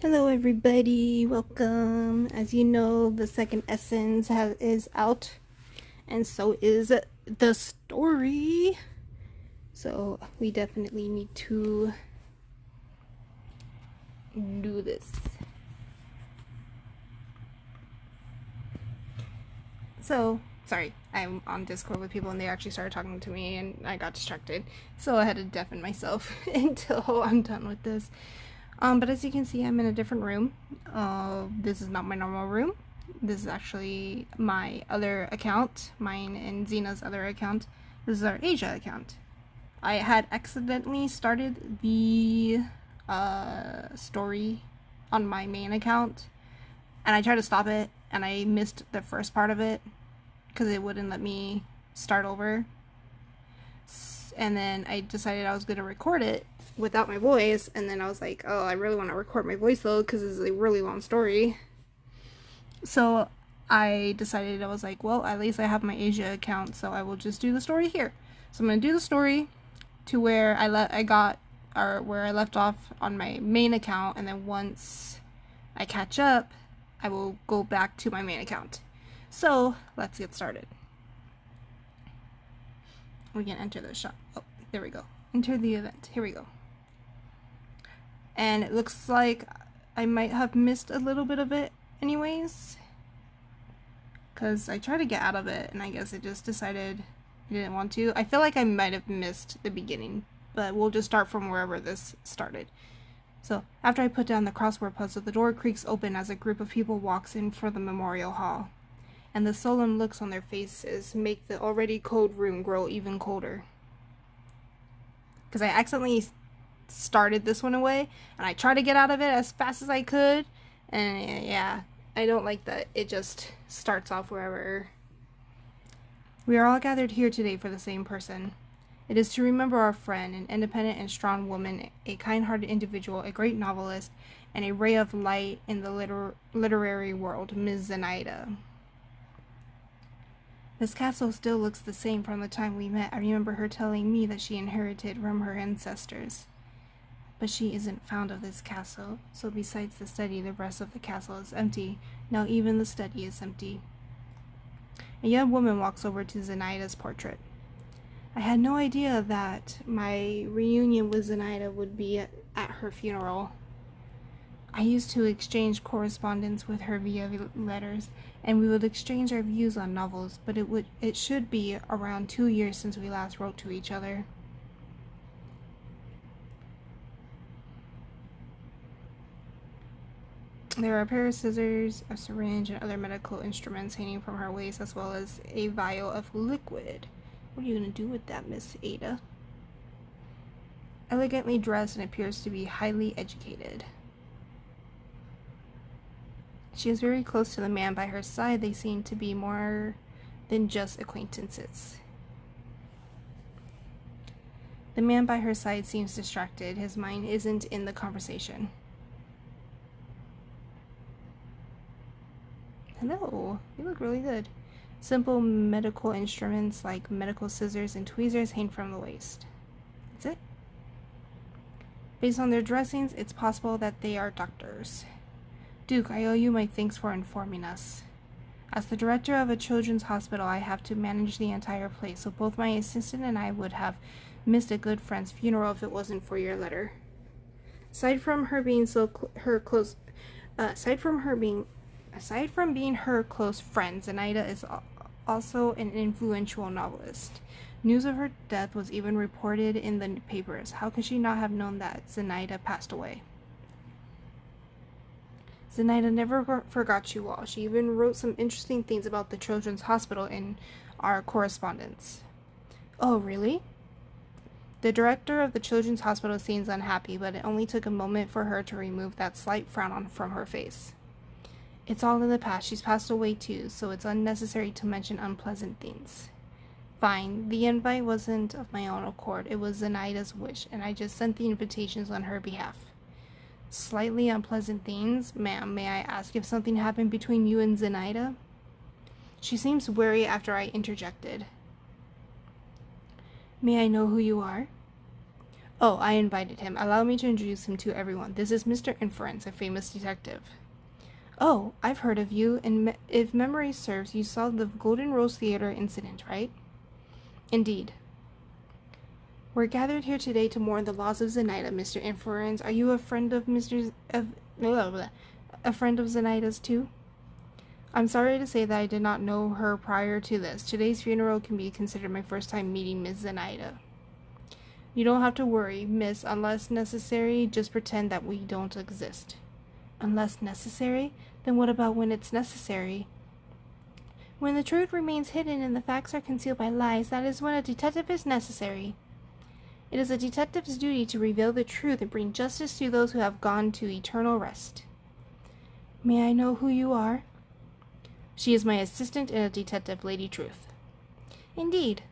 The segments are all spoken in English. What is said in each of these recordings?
Hello everybody, welcome. As you know, the second essence is out, and so is the story. So we definitely need to do this. So, sorry, I'm on Discord with people and they actually started talking to me and I got distracted. So I had to deafen myself until I'm done with this. But as you can see, I'm in a different room. This is not my normal room. This is actually my other account, mine and Zena's other account. This is our Asia account. I had accidentally started the story on my main account, and I tried to stop it, and I missed the first part of it because it wouldn't let me start over. And then I decided I was going to record it without my voice, and then I was like, oh, I really want to record my voice though because this is a really long story. So I decided, I was like, well, at least I have my Asia account, so I will just do the story here. So I'm going to do the story to where I left off on my main account, and then once I catch up, I will go back to my main account. So let's get started. We can enter the shop. Oh, there we go. Enter the event. Here we go. And it looks like I might have missed a little bit of it anyways, because I tried to get out of it and I guess it just decided I didn't want to. I feel like I might have missed the beginning, but we'll just start from wherever this started. So after I put down the crossword puzzle, the door creaks open as a group of people walks in for the memorial hall, and the solemn looks on their faces make the already cold room grow even colder. Because I accidentally started this one away, and I tried to get out of it as fast as I could, and yeah, I don't like that it just starts off wherever. We are all gathered here today for the same person. It is to remember our friend, an independent and strong woman, a kind-hearted individual, a great novelist, and a ray of light in the literary world, Ms. Zinaida. This castle still looks the same from the time we met. I remember her telling me that she inherited from her ancestors. But she isn't fond of this castle, so besides the study, the rest of the castle is empty. Now even the study is empty. A young woman walks over to Zinaida's portrait. I had no idea that my reunion with Zinaida would be at her funeral. I used to exchange correspondence with her via letters, and we would exchange our views on novels, but it should be around 2 years since we last wrote to each other. There are a pair of scissors, a syringe, and other medical instruments hanging from her waist, as well as a vial of liquid. What are you going to do with that, Miss Ada? Elegantly dressed and appears to be highly educated. She is very close to the man by her side. They seem to be more than just acquaintances. The man by her side seems distracted. His mind isn't in the conversation. Hello, you look really good. Simple medical instruments like medical scissors and tweezers hang from the waist. That's it. Based on their dressings, it's possible that they are doctors. Duke, I owe you my thanks for informing us. As the director of a children's hospital, I have to manage the entire place, so both my assistant and I would have missed a good friend's funeral if it wasn't for your letter. Aside from being her close friend, Zinaida is also an influential novelist. News of her death was even reported in the papers. How could she not have known that Zinaida passed away? Zinaida never forgot you all. She even wrote some interesting things about the children's hospital in our correspondence. Oh, really? The director of the children's hospital seems unhappy, but it only took a moment for her to remove that slight frown from her face. It's all in the past. She's passed away too, so it's unnecessary to mention unpleasant things. Fine. The invite wasn't of my own accord. It was Zinaida's wish, and I just sent the invitations on her behalf. Slightly unpleasant things? Ma'am, may I ask if something happened between you and Zinaida? She seems wary after I interjected. May I know who you are? Oh, I invited him. Allow me to introduce him to everyone. This is Mr. Inference, a famous detective. Oh, I've heard of you, and if memory serves, you saw the Golden Rose Theater incident, right? Indeed. We're gathered here today to mourn the loss of Zinaida, Mr. Inference. Are you a friend of a friend of Zinaida's too? I'm sorry to say that I did not know her prior to this. Today's funeral can be considered my first time meeting Miss Zinaida. You don't have to worry, miss. Unless necessary, just pretend that we don't exist. Unless necessary? Then what about when it's necessary? When the truth remains hidden and the facts are concealed by lies, that is when a detective is necessary. It is a detective's duty to reveal the truth and bring justice to those who have gone to eternal rest. May I know who you are? She is my assistant and a detective, Lady Truth. Indeed.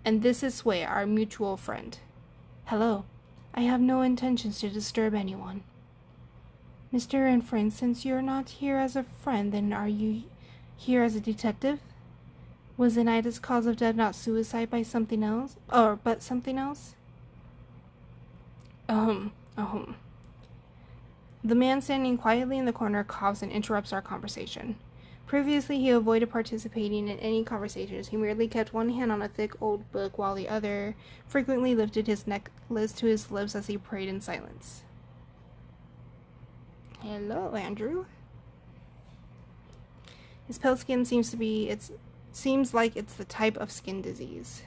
And this is Sway, our mutual friend. Hello. I have no intentions to disturb anyone. Mr. Inference, since you're not here as a friend, then are you here as a detective? Was Zinaida's cause of death not suicide by something else? But something else? The man standing quietly in the corner coughs and interrupts our conversation. Previously, he avoided participating in any conversations. He merely kept one hand on a thick old book while the other frequently lifted his necklace to his lips as he prayed in silence. Hello, Andrew. His pale skin seems like it's the type of skin disease.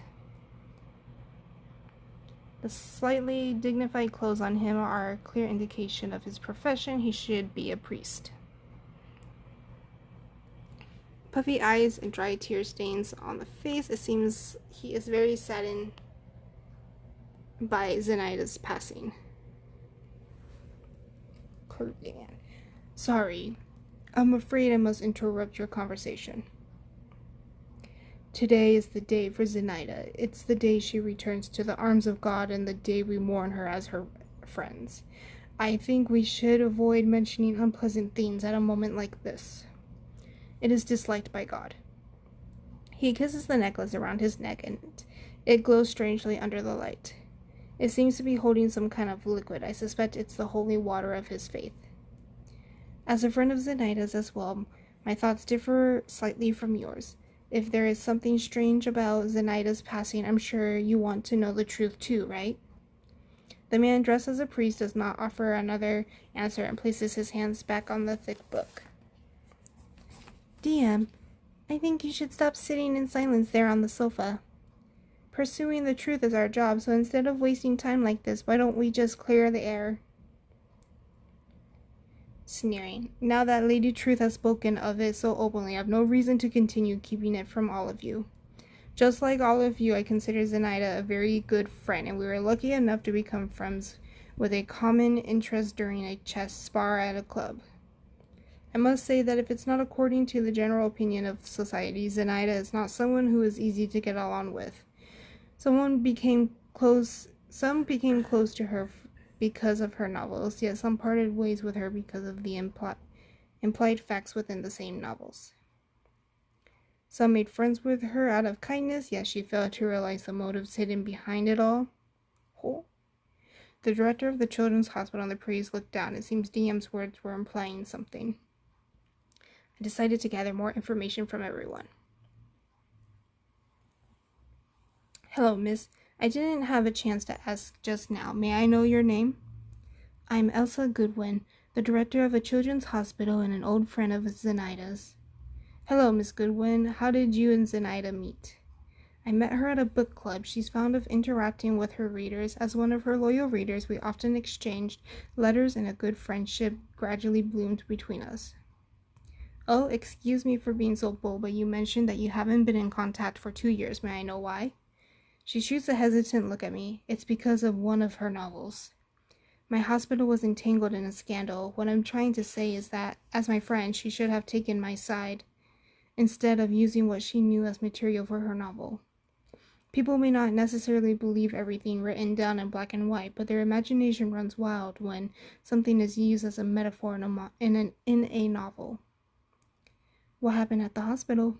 The slightly dignified clothes on him are a clear indication of his profession. He should be a priest. Puffy eyes and dry tear stains on the face. It seems he is very saddened by Zinaida's passing. Sorry, I'm afraid I must interrupt your conversation. Today is the day for Zinaida. It's the day she returns to the arms of God and the day we mourn her as her friends. I think we should avoid mentioning unpleasant things at a moment like this. It is disliked by God. He kisses the necklace around his neck and it glows strangely under the light. It seems to be holding some kind of liquid. I suspect it's the holy water of his faith. As a friend of Zinaida's as well, my thoughts differ slightly from yours. If there is something strange about Zinaida's passing, I'm sure you want to know the truth too, right? The man dressed as a priest does not offer another answer and places his hands back on the thick book. DM, I think you should stop sitting in silence there on the sofa. Pursuing the truth is our job, so instead of wasting time like this, why don't we just clear the air? Sneering. Now that Lady Truth has spoken of it so openly, I have no reason to continue keeping it from all of you. Just like all of you, I consider Zinaida a very good friend, and we were lucky enough to become friends with a common interest during a chess spar at a club. I must say that if it's not according to the general opinion of society, Zinaida is not someone who is easy to get along with. Some became close to her because of her novels, yet some parted ways with her because of the implied facts within the same novels. Some made friends with her out of kindness, yet she failed to realize the motives hidden behind it all. The director of the children's hospital on the praise looked down. It seems DM's words were implying something. I decided to gather more information from everyone. Hello, miss. I didn't have a chance to ask just now. May I know your name? I'm Elsa Goodwin, the director of a children's hospital and an old friend of Zinaida's. Hello, Miss Goodwin. How did you and Zinaida meet? I met her at a book club. She's fond of interacting with her readers. As one of her loyal readers, we often exchanged letters and a good friendship gradually bloomed between us. Oh, excuse me for being so bold, but you mentioned that you haven't been in contact for 2 years. May I know why? She shoots a hesitant look at me. It's because of one of her novels. My hospital was entangled in a scandal. What I'm trying to say is that, as my friend, she should have taken my side, instead of using what she knew as material for her novel. People may not necessarily believe everything written down in black and white, but their imagination runs wild when something is used as a metaphor in a novel. What happened at the hospital?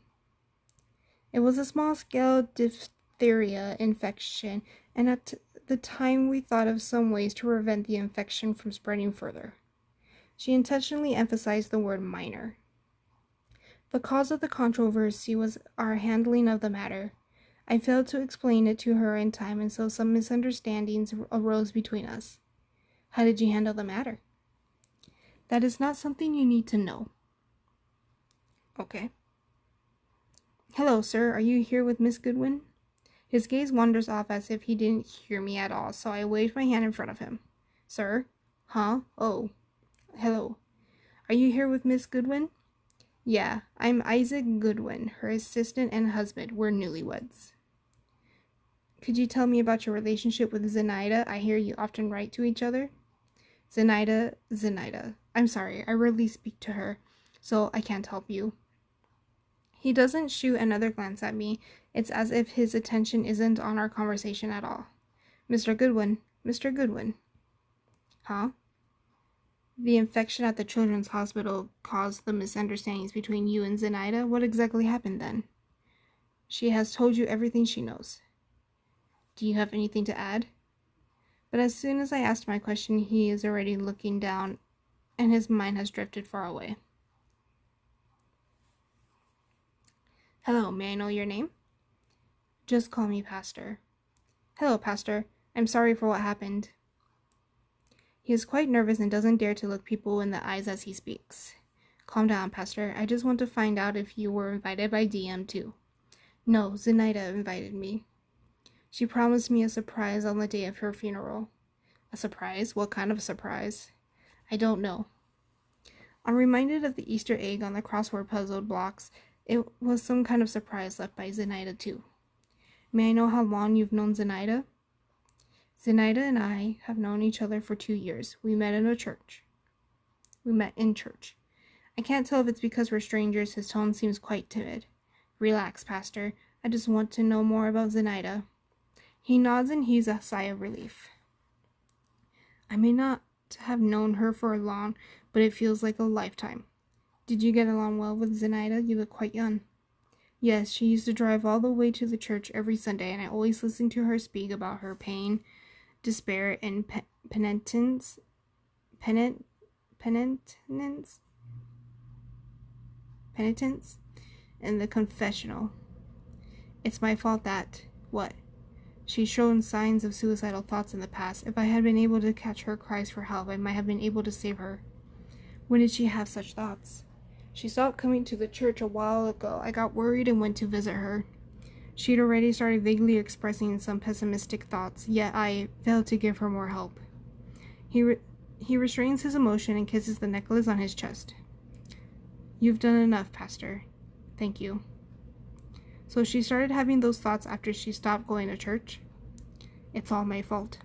It was a small-scale diphtheria infection, and at the time we thought of some ways to prevent the infection from spreading further. She intentionally emphasized the word minor. The cause of the controversy was our handling of the matter. I failed to explain it to her in time, and so some misunderstandings arose between us. How did you handle the matter? That is not something you need to know. Okay. Hello, sir. Are you here with Miss Goodwin? His gaze wanders off as if he didn't hear me at all, so I waved my hand in front of him. Sir? Huh? Oh. Hello. Are you here with Miss Goodwin? Yeah, I'm Isaac Goodwin, her assistant and husband. We're newlyweds. Could you tell me about your relationship with Zinaida? I hear you often write to each other. Zinaida. I'm sorry, I rarely speak to her, so I can't help you. He doesn't shoot another glance at me. It's as if his attention isn't on our conversation at all. Mr. Goodwin. Huh? The infection at the children's hospital caused the misunderstandings between you and Zinaida. What exactly happened then? She has told you everything she knows. Do you have anything to add? But as soon as I asked my question, he is already looking down, and his mind has drifted far away. Hello, may I know your name? Just call me Pastor. Hello, Pastor. I'm sorry for what happened. He is quite nervous and doesn't dare to look people in the eyes as he speaks. Calm down, Pastor. I just want to find out if you were invited by DM too. No, Zinaida invited me. She promised me a surprise on the day of her funeral. A surprise? What kind of surprise? I don't know. I'm reminded of the Easter egg on the crossword puzzle blocks. It was some kind of surprise left by Zinaida too. May I know how long you've known Zinaida? Zinaida and I have known each other for 2 years. We met in church. I can't tell if it's because we're strangers. His tone seems quite timid. Relax, Pastor. I just want to know more about Zinaida. He nods and heaves a sigh of relief. I may not have known her for long, but it feels like a lifetime. Did you get along well with Zinaida? You look quite young. Yes, she used to drive all the way to the church every Sunday, and I always listened to her speak about her pain, despair, and penitence, in the confessional. It's my fault that, what? She's shown signs of suicidal thoughts in the past. If I had been able to catch her cries for help, I might have been able to save her. When did she have such thoughts? She stopped coming to the church a while ago. I got worried and went to visit her. She'd already started vaguely expressing some pessimistic thoughts, yet I failed to give her more help. He restrains his emotion and kisses the necklace on his chest. You've done enough, Pastor. Thank you. So she started having those thoughts after she stopped going to church? It's all my fault.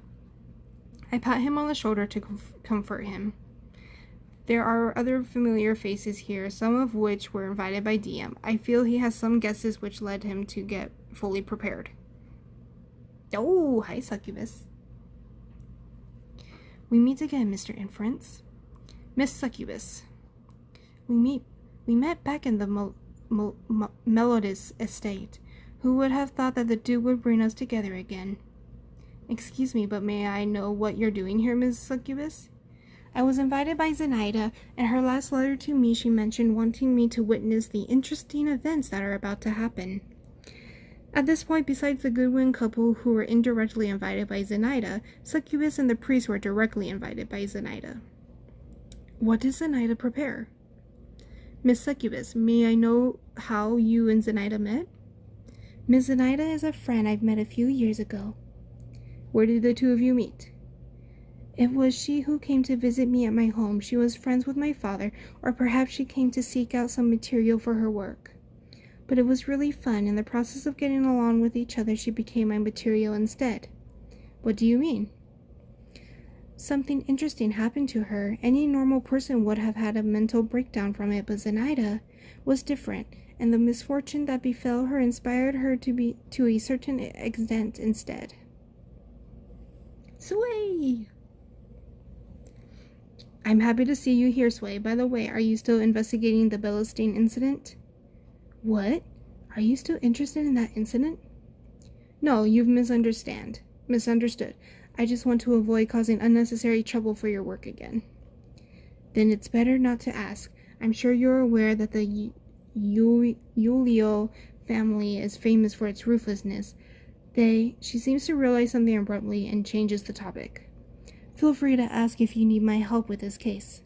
I pat him on the shoulder to comfort him. There are other familiar faces here, some of which were invited by DM. I feel he has some guesses which led him to get fully prepared. Oh, hi, Succubus. We meet again, Mr. Inference. Miss Succubus. We met back in the Melodis estate. Who would have thought that the Duke would bring us together again? Excuse me, but may I know what you're doing here, Miss Succubus? I was invited by Zinaida. In her last letter to me, she mentioned wanting me to witness the interesting events that are about to happen. At this point, besides the Goodwin couple who were indirectly invited by Zinaida, Succubus and the priest were directly invited by Zinaida. What does Zinaida prepare? Miss Succubus, may I know how you and Zinaida met? Miss Zinaida is a friend I've met a few years ago. Where did the two of you meet? It was she who came to visit me at my home. She was friends with my father, or perhaps she came to seek out some material for her work. But it was really fun. In the process of getting along with each other, she became my material instead. What do you mean? Something interesting happened to her. Any normal person would have had a mental breakdown from it, but Zinaida was different, and the misfortune that befell her inspired her to a certain extent instead. Sway! I'm happy to see you here, Sway. By the way, are you still investigating the Bellastain incident? What? Are you still interested in that incident? No, you've misunderstood. Misunderstood. I just want to avoid causing unnecessary trouble for your work again. Then it's better not to ask. I'm sure you're aware that the Yulio family is famous for its ruthlessness. She seems to realize something abruptly and changes the topic. Feel free to ask if you need my help with this case.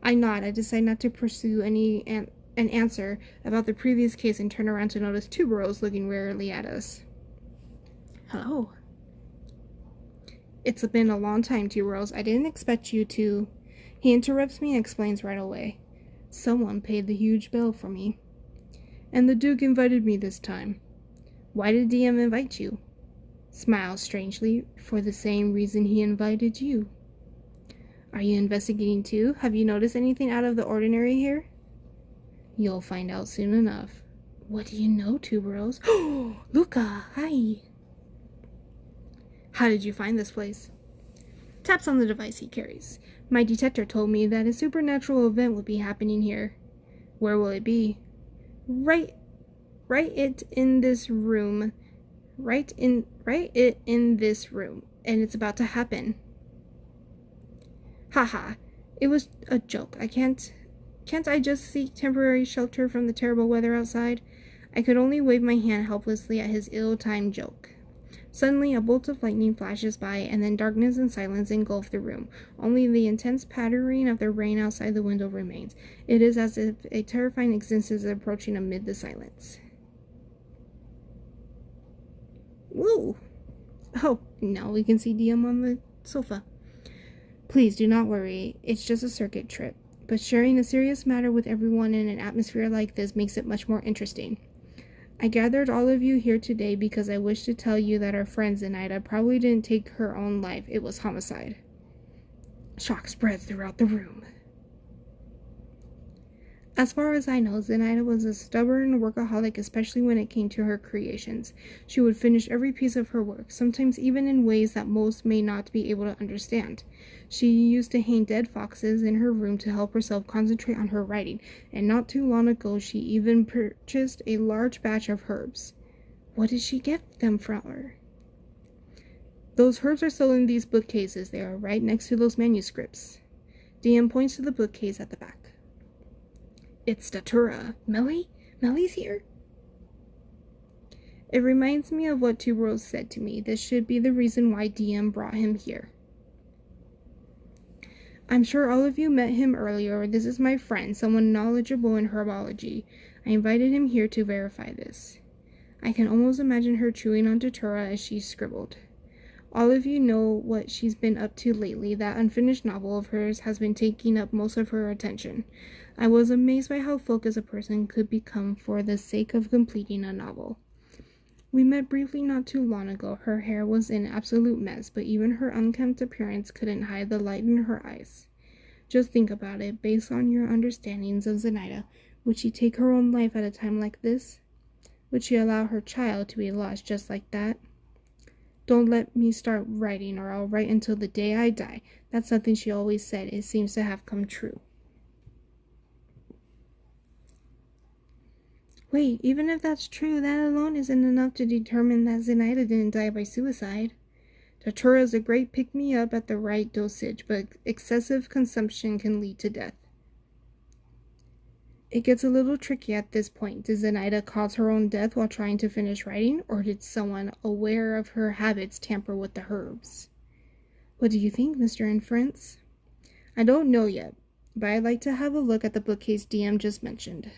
I nod. I decide not to pursue an answer about the previous case and turn around to notice two burros looking wearily at us. Hello. It's been a long time, Two Burros. I didn't expect you to. He interrupts me and explains right away. Someone paid the huge bill for me. And the Duke invited me this time. Why did DM invite you? Smiles strangely, for the same reason he invited you. Are you investigating too? Have you noticed anything out of the ordinary here? You'll find out soon enough. What do you know, Two Burros? Oh, Luca, hi. How did you find this place? Taps on the device he carries. My detector told me that a supernatural event would be happening here. Where will it be? Right it in this room. Right it in this room. And it's about to happen. Haha. It was a joke. Can't I just seek temporary shelter from the terrible weather outside? I could only wave my hand helplessly at his ill-timed joke. Suddenly, a bolt of lightning flashes by, and then darkness and silence engulf the room. Only the intense pattering of the rain outside the window remains. It is as if a terrifying existence is approaching amid the silence. Woo! Oh, now we can see DM on the sofa. Please do not worry. It's just a circuit trip. But sharing a serious matter with everyone in an atmosphere like this makes it much more interesting. I gathered all of you here today because I wish to tell you that our friend Zinaida probably didn't take her own life. It was homicide. Shock spreads throughout the room. As far as I know, Zinaida was a stubborn workaholic, especially when it came to her creations. She would finish every piece of her work, sometimes even in ways that most may not be able to understand. She used to hang dead foxes in her room to help herself concentrate on her writing, and not too long ago she even purchased a large batch of herbs. What did she get them from her? Those herbs are still in these bookcases. They are right next to those manuscripts. DM points to the bookcase at the back. It's Datura. Melly's here? It reminds me of what Two Worlds said to me. This should be the reason why DM brought him here. I'm sure all of you met him earlier. This is my friend, someone knowledgeable in herbology. I invited him here to verify this. I can almost imagine her chewing on Datura as she scribbled. All of you know what she's been up to lately. That unfinished novel of hers has been taking up most of her attention. I was amazed by how focused a person could become for the sake of completing a novel. We met briefly not too long ago. Her hair was an absolute mess, but even her unkempt appearance couldn't hide the light in her eyes. Just think about it. Based on your understandings of Zinaida, would she take her own life at a time like this? Would she allow her child to be lost just like that? Don't let me start writing, or I'll write until the day I die. That's something she always said. It seems to have come true. Wait, even if that's true, that alone isn't enough to determine that Zinaida didn't die by suicide. Datura is a great pick-me-up at the right dosage, but excessive consumption can lead to death. It gets a little tricky at this point. Did Zinaida cause her own death while trying to finish writing, or did someone aware of her habits tamper with the herbs? What do you think, Mr. Inference? I don't know yet, but I'd like to have a look at the bookcase DM just mentioned.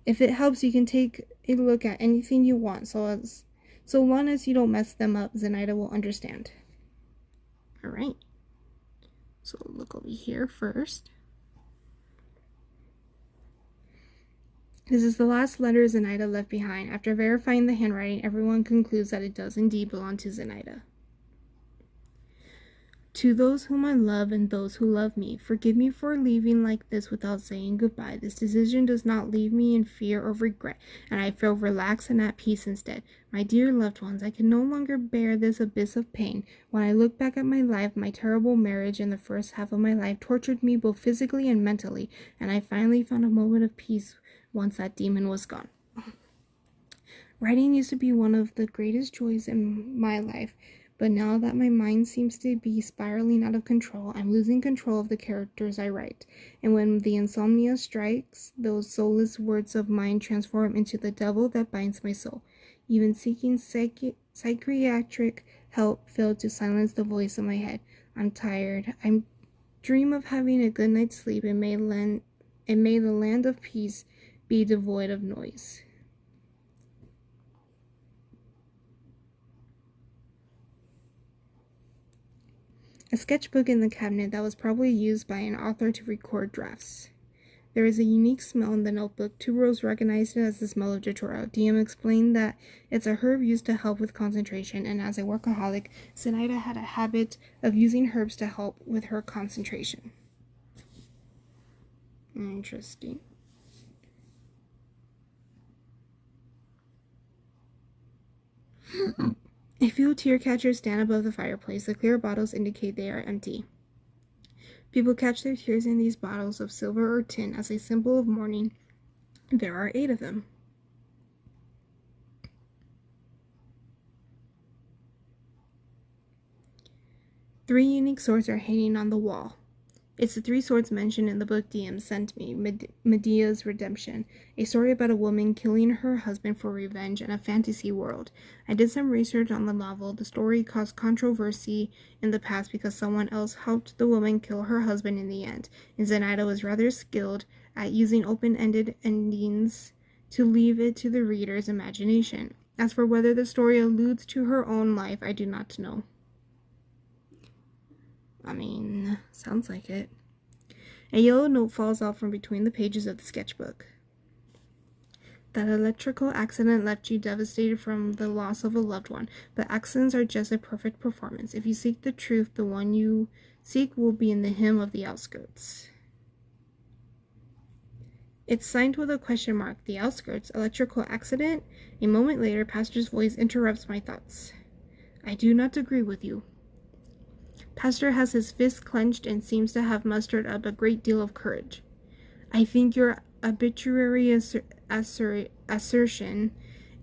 If it helps, you can take a look at anything you want, so long as you don't mess them up, Zinaida will understand. Alright. So look over here first. This is the last letter Zinaida left behind. After verifying the handwriting, everyone concludes that it does indeed belong to Zinaida. To those whom I love and those who love me, forgive me for leaving like this without saying goodbye. This decision does not leave me in fear or regret, and I feel relaxed and at peace instead. My dear loved ones, I can no longer bear this abyss of pain. When I look back at my life, my terrible marriage and the first half of my life tortured me both physically and mentally, and I finally found a moment of peace once that demon was gone. Writing used to be one of the greatest joys in my life, But now that my mind seems to be spiraling out of control, I'm losing control of the characters I write. And when the insomnia strikes, those soulless words of mine transform into the devil that binds my soul. Even seeking psychiatric help failed to silence the voice in my head. I'm tired. I dream of having a good night's sleep, and may the land of peace be devoid of noise. A sketchbook in the cabinet that was probably used by an author to record drafts. There is a unique smell in the notebook. Tuberose recognized it as the smell of datura. DM explained that it's a herb used to help with concentration, and as a workaholic, Zinaida had a habit of using herbs to help with her concentration. Interesting. A few tear catchers stand above the fireplace. The clear bottles indicate they are empty. People catch their tears in these bottles of silver or tin as a symbol of mourning. There are 8 of them. Three unique swords are hanging on the wall. It's the 3 swords mentioned in the book DM sent me, Medea's Redemption, a story about a woman killing her husband for revenge in a fantasy world. I did some research on the novel. The story caused controversy in the past because someone else helped the woman kill her husband in the end, and Zinaida was rather skilled at using open-ended endings to leave it to the reader's imagination. As for whether the story alludes to her own life, I do not know. I mean, sounds like it. A yellow note falls out from between the pages of the sketchbook. That electrical accident left you devastated from the loss of a loved one, but accidents are just a perfect performance. If you seek the truth, the one you seek will be in the hymn of the outskirts. It's signed with a question mark. The outskirts, electrical accident? A moment later, Pastor's voice interrupts my thoughts. I do not agree with you. Pastor has his fists clenched and seems to have mustered up a great deal of courage. I think your arbitrary assertion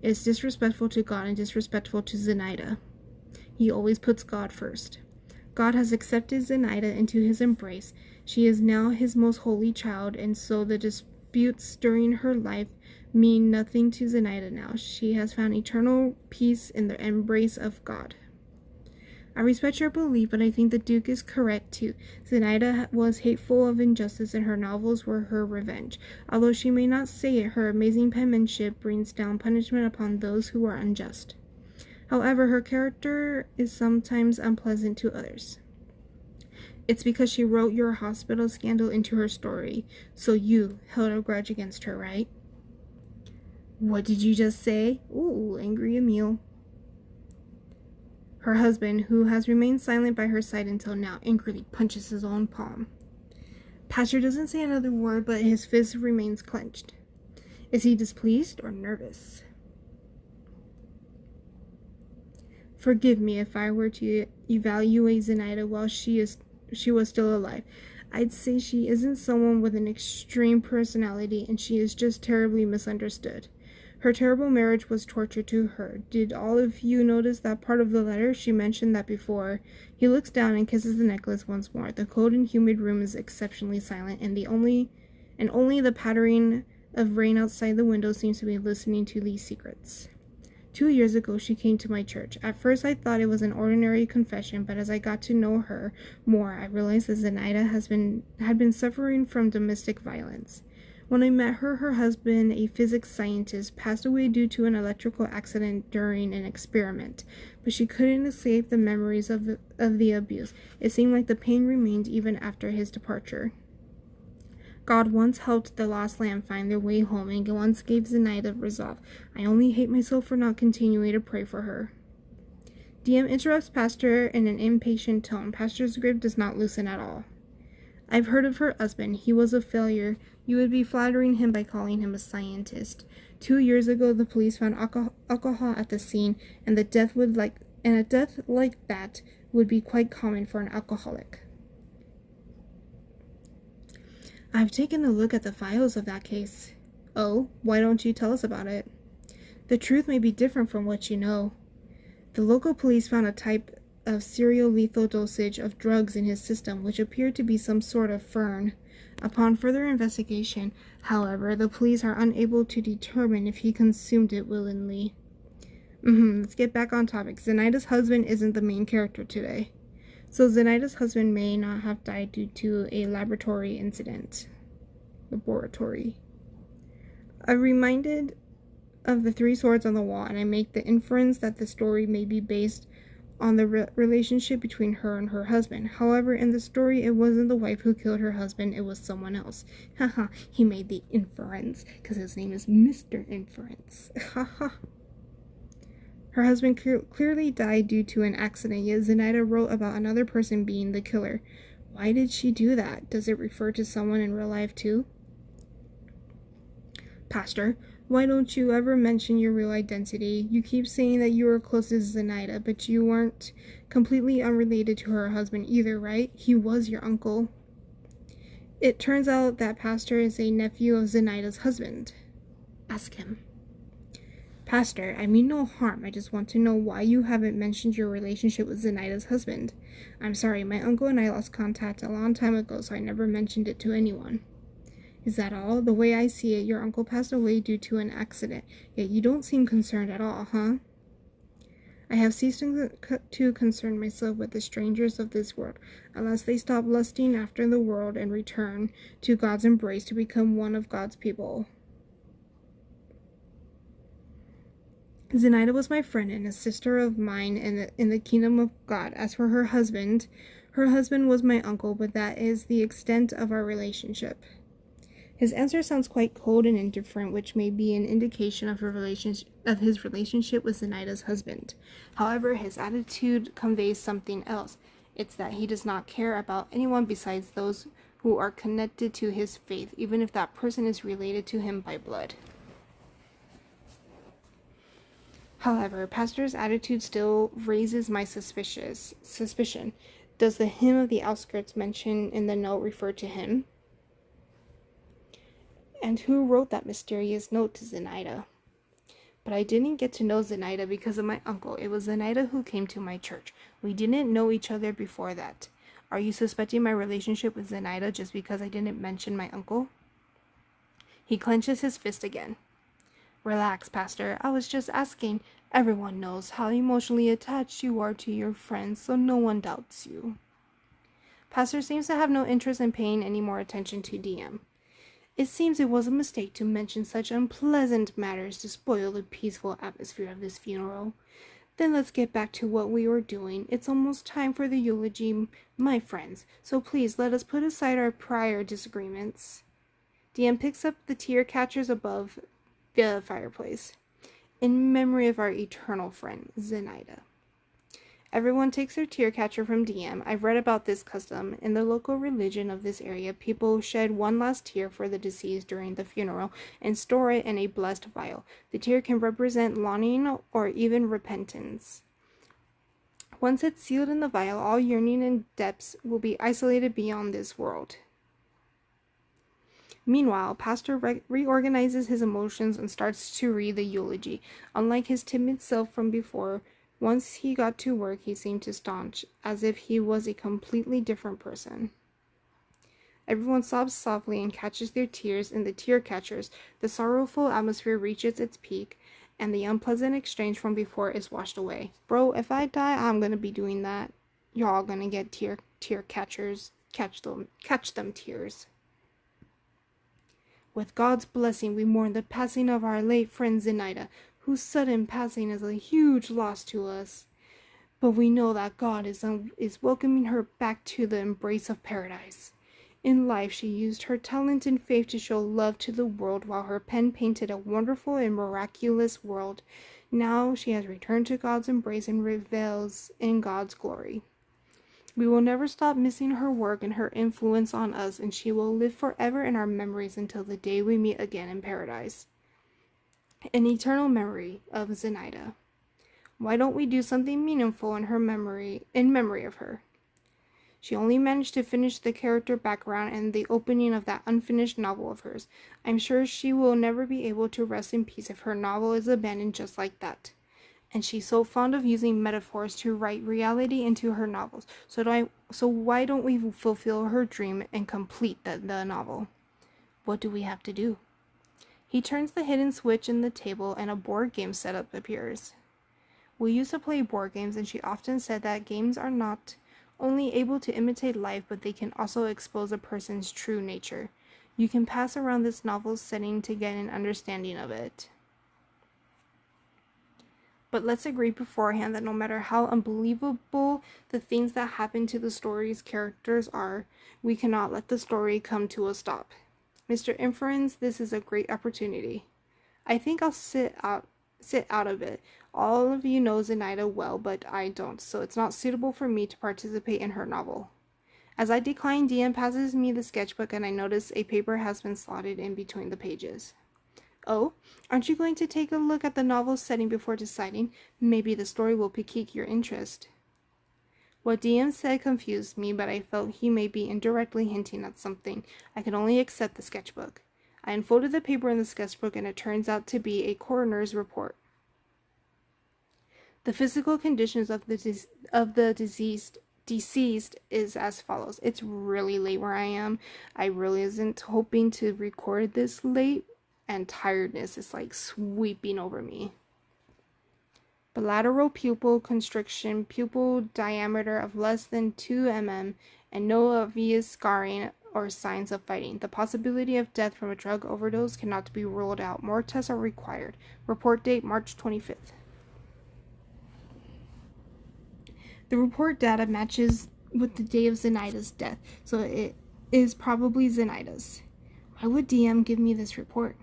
is disrespectful to God and disrespectful to Zinaida. He always puts God first. God has accepted Zinaida into his embrace. She is now his most holy child, and so the disputes during her life mean nothing to Zinaida now. She has found eternal peace in the embrace of God. I respect your belief, but I think the Duke is correct too. Zinaida was hateful of injustice, and her novels were her revenge. Although she may not say it, her amazing penmanship brings down punishment upon those who are unjust. However, her character is sometimes unpleasant to others. It's because she wrote your hospital scandal into her story, so you held a grudge against her, right? What did you just say? Ooh, angry Emile. Her husband, who has remained silent by her side until now, angrily punches his own palm. Pastor doesn't say another word, but his fist remains clenched. Is he displeased or nervous? Forgive me if I were to evaluate Zinaida while she was still alive. I'd say she isn't someone with an extreme personality, and she is just terribly misunderstood. Her terrible marriage was torture to her. Did all of you notice that part of the letter? She mentioned that before. He looks down and kisses the necklace once more. The cold and humid room is exceptionally silent, and only the pattering of rain outside the window seems to be listening to these secrets. 2 years ago, she came to my church. At first, I thought it was an ordinary confession, but as I got to know her more, I realized that Zinaida had been suffering from domestic violence. When I met her, her husband, a physics scientist, passed away due to an electrical accident during an experiment, but she couldn't escape the memories of the abuse. It seemed like the pain remained even after his departure. God once helped the lost lamb find their way home, and once gave Zinaida resolve. I only hate myself for not continuing to pray for her. DM interrupts Pastor in an impatient tone. Pastor's grip does not loosen at all. I've heard of her husband. He was a failure. You would be flattering him by calling him a scientist. 2 years ago, the police found alcohol at the scene, and a death like that would be quite common for an alcoholic. I've taken a look at the files of that case. Oh, why don't you tell us about it? The truth may be different from what you know. The local police found a type of serial lethal dosage of drugs in his system, which appeared to be some sort of fern. Upon further investigation, however, the police are unable to determine if he consumed it willingly. Let's get back on topic. Zinaida's husband isn't the main character today. So Zinaida's husband may not have died due to a laboratory incident. Laboratory. I'm reminded of the 3 swords on the wall, and I make the inference that the story may be based on the relationship between her and her husband. However, in the story, it wasn't the wife who killed her husband, it was someone else. Haha, he made the inference, because his name is Mr. Inference. Haha. Her husband clearly died due to an accident, yet Zinaida wrote about another person being the killer. Why did she do that? Does it refer to someone in real life too? Pastor, why don't you ever mention your real identity? You keep saying that you were close to Zinaida, but you weren't completely unrelated to her husband either, right? He was your uncle. It turns out that Pastor is a nephew of Zinaida's husband. Ask him. Pastor, I mean no harm. I just want to know why you haven't mentioned your relationship with Zinaida's husband. I'm sorry, my uncle and I lost contact a long time ago, so I never mentioned it to anyone. Is that all? The way I see it, your uncle passed away due to an accident, yet you don't seem concerned at all, huh? I have ceased to concern myself with the strangers of this world, unless they stop lusting after the world and return to God's embrace to become one of God's people. Zinaida was my friend and a sister of mine in the kingdom of God. As for her husband was my uncle, but that is the extent of our relationship. His answer sounds quite cold and indifferent, which may be an indication of his relationship with Zinaida's husband. However, his attitude conveys something else. It's that he does not care about anyone besides those who are connected to his faith, even if that person is related to him by blood. However, Pastor's attitude still raises my suspicion. Does the hymn of the outskirts mentioned in the note refer to him? And who wrote that mysterious note to Zinaida? But I didn't get to know Zinaida because of my uncle. It was Zinaida who came to my church. We didn't know each other before that. Are you suspecting my relationship with Zinaida just because I didn't mention my uncle? He clenches his fist again. Relax, Pastor. I was just asking. Everyone knows how emotionally attached you are to your friends, so no one doubts you. Pastor seems to have no interest in paying any more attention to DM. It seems it was a mistake to mention such unpleasant matters to spoil the peaceful atmosphere of this funeral. Then let's get back to what we were doing. It's almost time for the eulogy, my friends, so please let us put aside our prior disagreements. DM picks up the tear catchers above the fireplace. In memory of our eternal friend, Zinaida. Everyone takes their tear catcher from DM. I've read about this custom. In the local religion of this area, people shed one last tear for the deceased during the funeral and store it in a blessed vial. The tear can represent longing or even repentance. Once it's sealed in the vial, all yearning and depths will be isolated beyond this world. Meanwhile, Pastor reorganizes his emotions and starts to read the eulogy. Unlike his timid self from before, once he got to work, he seemed to staunch, as if he was a completely different person. Everyone sobs softly and catches their tears in the tear catchers. The sorrowful atmosphere reaches its peak, and the unpleasant exchange from before is washed away. Bro, if I die, I'm gonna be doing that. You're all gonna get tear catchers. Catch them tears. With God's blessing, we mourn the passing of our late friend Zinaida, whose sudden passing is a huge loss to us. But we know that God is welcoming her back to the embrace of paradise. In life, she used her talent and faith to show love to the world, while her pen painted a wonderful and miraculous world. Now she has returned to God's embrace and revels in God's glory. We will never stop missing her work and her influence on us, and she will live forever in our memories until the day we meet again in paradise. An eternal memory of Zinaida. Why don't we do something meaningful in memory of her? She only managed to finish the character background and the opening of that unfinished novel of hers. I'm sure she will never be able to rest in peace if her novel is abandoned just like that. And she's so fond of using metaphors to write reality into her novels. So why don't we fulfill her dream and complete the novel? What do we have to do? He turns the hidden switch in the table and a board game setup appears. We used to play board games, and she often said that games are not only able to imitate life, but they can also expose a person's true nature. You can pass around this novel's setting to get an understanding of it. But let's agree beforehand that no matter how unbelievable the things that happen to the story's characters are, we cannot let the story come to a stop. Mr. Inference, this is a great opportunity. I think I'll sit out of it. All of you know Zinaida well, but I don't, so it's not suitable for me to participate in her novel. As I decline, DM passes me the sketchbook and I notice a paper has been slotted in between the pages. Oh, aren't you going to take a look at the novel's setting before deciding? Maybe the story will pique your interest. What DM said confused me, but I felt he may be indirectly hinting at something. I could only accept the sketchbook. I unfolded the paper in the sketchbook, and it turns out to be a coroner's report. The physical conditions of the deceased is as follows. It's really late where I am. I really isn't hoping to record this late, and tiredness is like sweeping over me. Bilateral pupil constriction, pupil diameter of less than 2 mm, and no obvious scarring or signs of fighting. The possibility of death from a drug overdose cannot be ruled out. More tests are required. Report date March 25th. The report data matches with the day of Zinaida's death, so it is probably Zinaida's. Why would DM give me this report?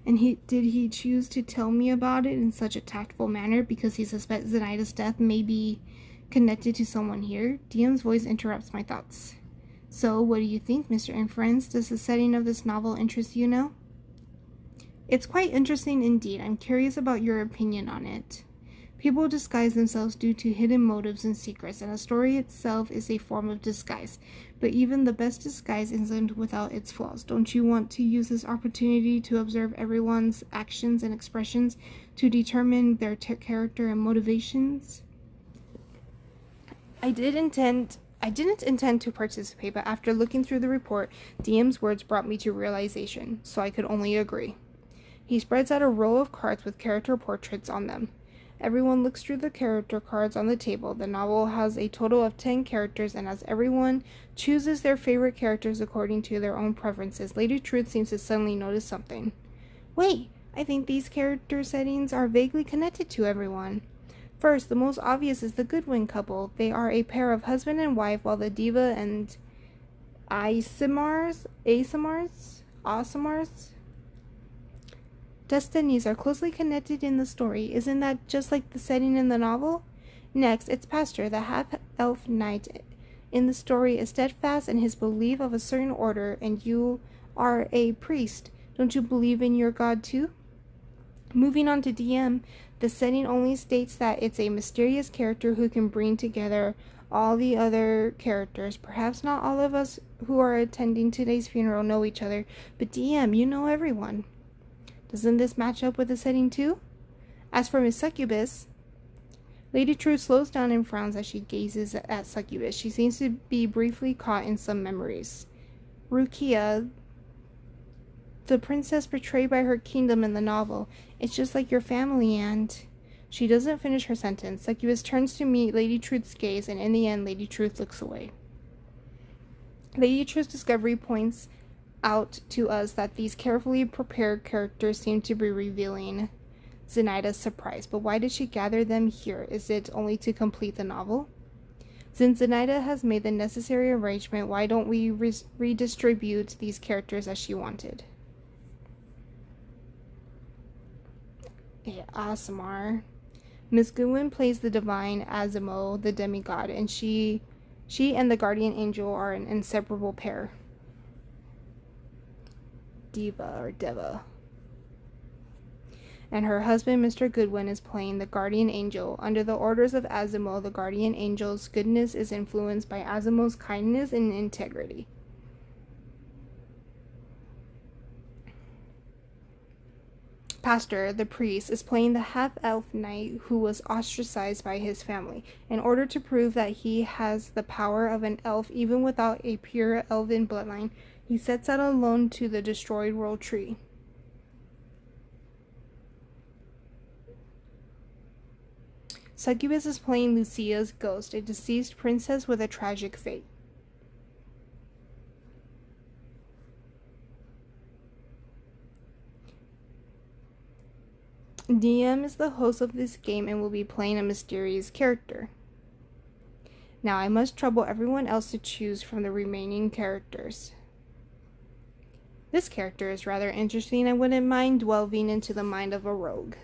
And did he choose to tell me about it in such a tactful manner because he suspects Zinaida's death may be connected to someone here? DM's voice interrupts my thoughts. So, what do you think, Mr. Inference? Does the setting of this novel interest you now? It's quite interesting indeed. I'm curious about your opinion on it. People disguise themselves due to hidden motives and secrets, and a story itself is a form of disguise. But even the best disguise isn't without its flaws. Don't you want to use this opportunity to observe everyone's actions and expressions to determine their character and motivations? I didn't intend to participate, but after looking through the report, DM's words brought me to realization, so I could only agree. He spreads out a row of cards with character portraits on them. Everyone looks through the character cards on the table. The novel has a total of 10 characters, and as everyone chooses their favorite characters according to their own preferences, Lady Truth seems to suddenly notice something. Wait, I think these character settings are vaguely connected to everyone. First, the most obvious is the Goodwin couple. They are a pair of husband and wife, while the Diva and Asimars destinies are closely connected in the story. Isn't that just like the setting in the novel? Next, it's Pastor, the half-elf knight in the story, is steadfast in his belief of a certain order, and you are a priest. Don't you believe in your God too? Moving on to DM, the setting only states that it's a mysterious character who can bring together all the other characters. Perhaps not all of us who are attending today's funeral know each other, but DM, you know everyone. Doesn't this match up with the setting too? As for Miss Succubus, Lady Truth slows down and frowns as she gazes at Succubus. She seems to be briefly caught in some memories. Rukia, the princess portrayed by her kingdom in the novel. It's just like your family, and... She doesn't finish her sentence. Succubus turns to meet Lady Truth's gaze, and in the end, Lady Truth looks away. Lady Truth's discovery points out to us that these carefully prepared characters seem to be revealing Zinaida's surprise. But why did she gather them here? Is it only to complete the novel? Since Zinaida has made the necessary arrangement, why don't we redistribute these characters as she wanted? Yeah, Asimar. Miss Goodwin plays the divine Azimo, the demigod, and she and the guardian angel are an inseparable pair. Diva or Deva. And her husband, Mr. Goodwin, is playing the guardian angel. Under the orders of Azimo, the guardian angel's goodness is influenced by Azimo's kindness and integrity. pastor, the priest, is playing the half-elf knight who was ostracized by his family. In order to prove that he has the power of an elf even without a pure elven bloodline, he sets out alone to the destroyed world tree. Succubus is playing Lucia's ghost, a deceased princess with a tragic fate. DM is the host of this game and will be playing a mysterious character. Now I must trouble everyone else to choose from the remaining characters. This character is rather interesting. I wouldn't mind delving into the mind of a rogue.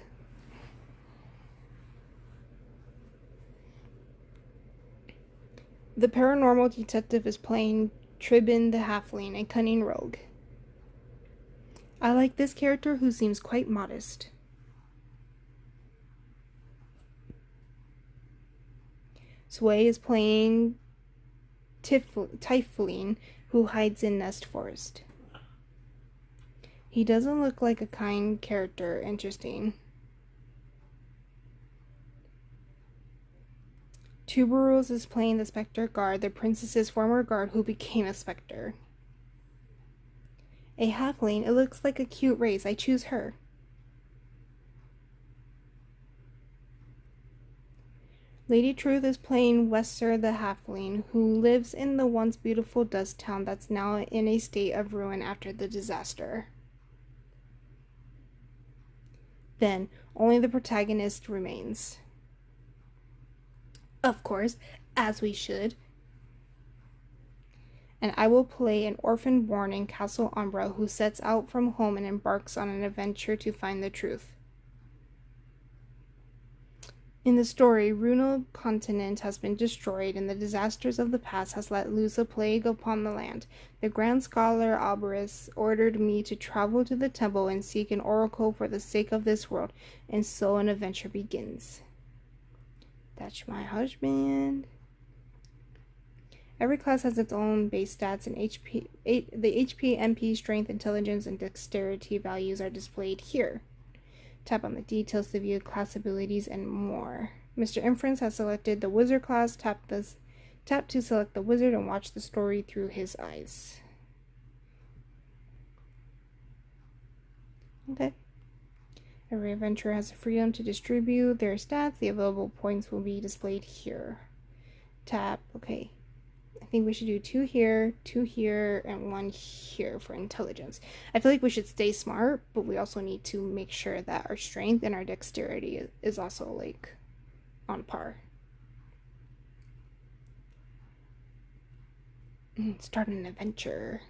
The paranormal detective is playing Tribin the Halfling, a cunning rogue. I like this character who seems quite modest. Sway is playing Typhoon, who hides in Nest Forest. He doesn't look like a kind character. Interesting. Tuberose is playing the Spectre Guard, the princess's former guard who became a spectre. A halfling, it looks like a cute race. I choose her. Lady Truth is playing Wester the Halfling, who lives in the once beautiful dust town that's now in a state of ruin after the disaster. Then, only the protagonist remains. Of course, as we should. And I will play an orphan born in Castle Umbra who sets out from home and embarks on an adventure to find the truth. In the story, Runo continent has been destroyed and the disasters of the past has let loose a plague upon the land. The Grand Scholar Alberus ordered me to travel to the temple and seek an oracle for the sake of this world, and so an adventure begins. That's my husband. Every class has its own base stats, and the HP, MP, Strength, Intelligence, and Dexterity values are displayed here. Tap on the details to view class abilities and more. Mr. Inference has selected the Wizard class. Tap to select the Wizard and watch the story through his eyes. Okay. Every adventurer has the freedom to distribute their stats. The available points will be displayed here. Tap. Okay. I think we should do 2 here, and 1 here for intelligence. I feel like we should stay smart, but we also need to make sure that our strength and our dexterity is also, like, on par. Start an adventure.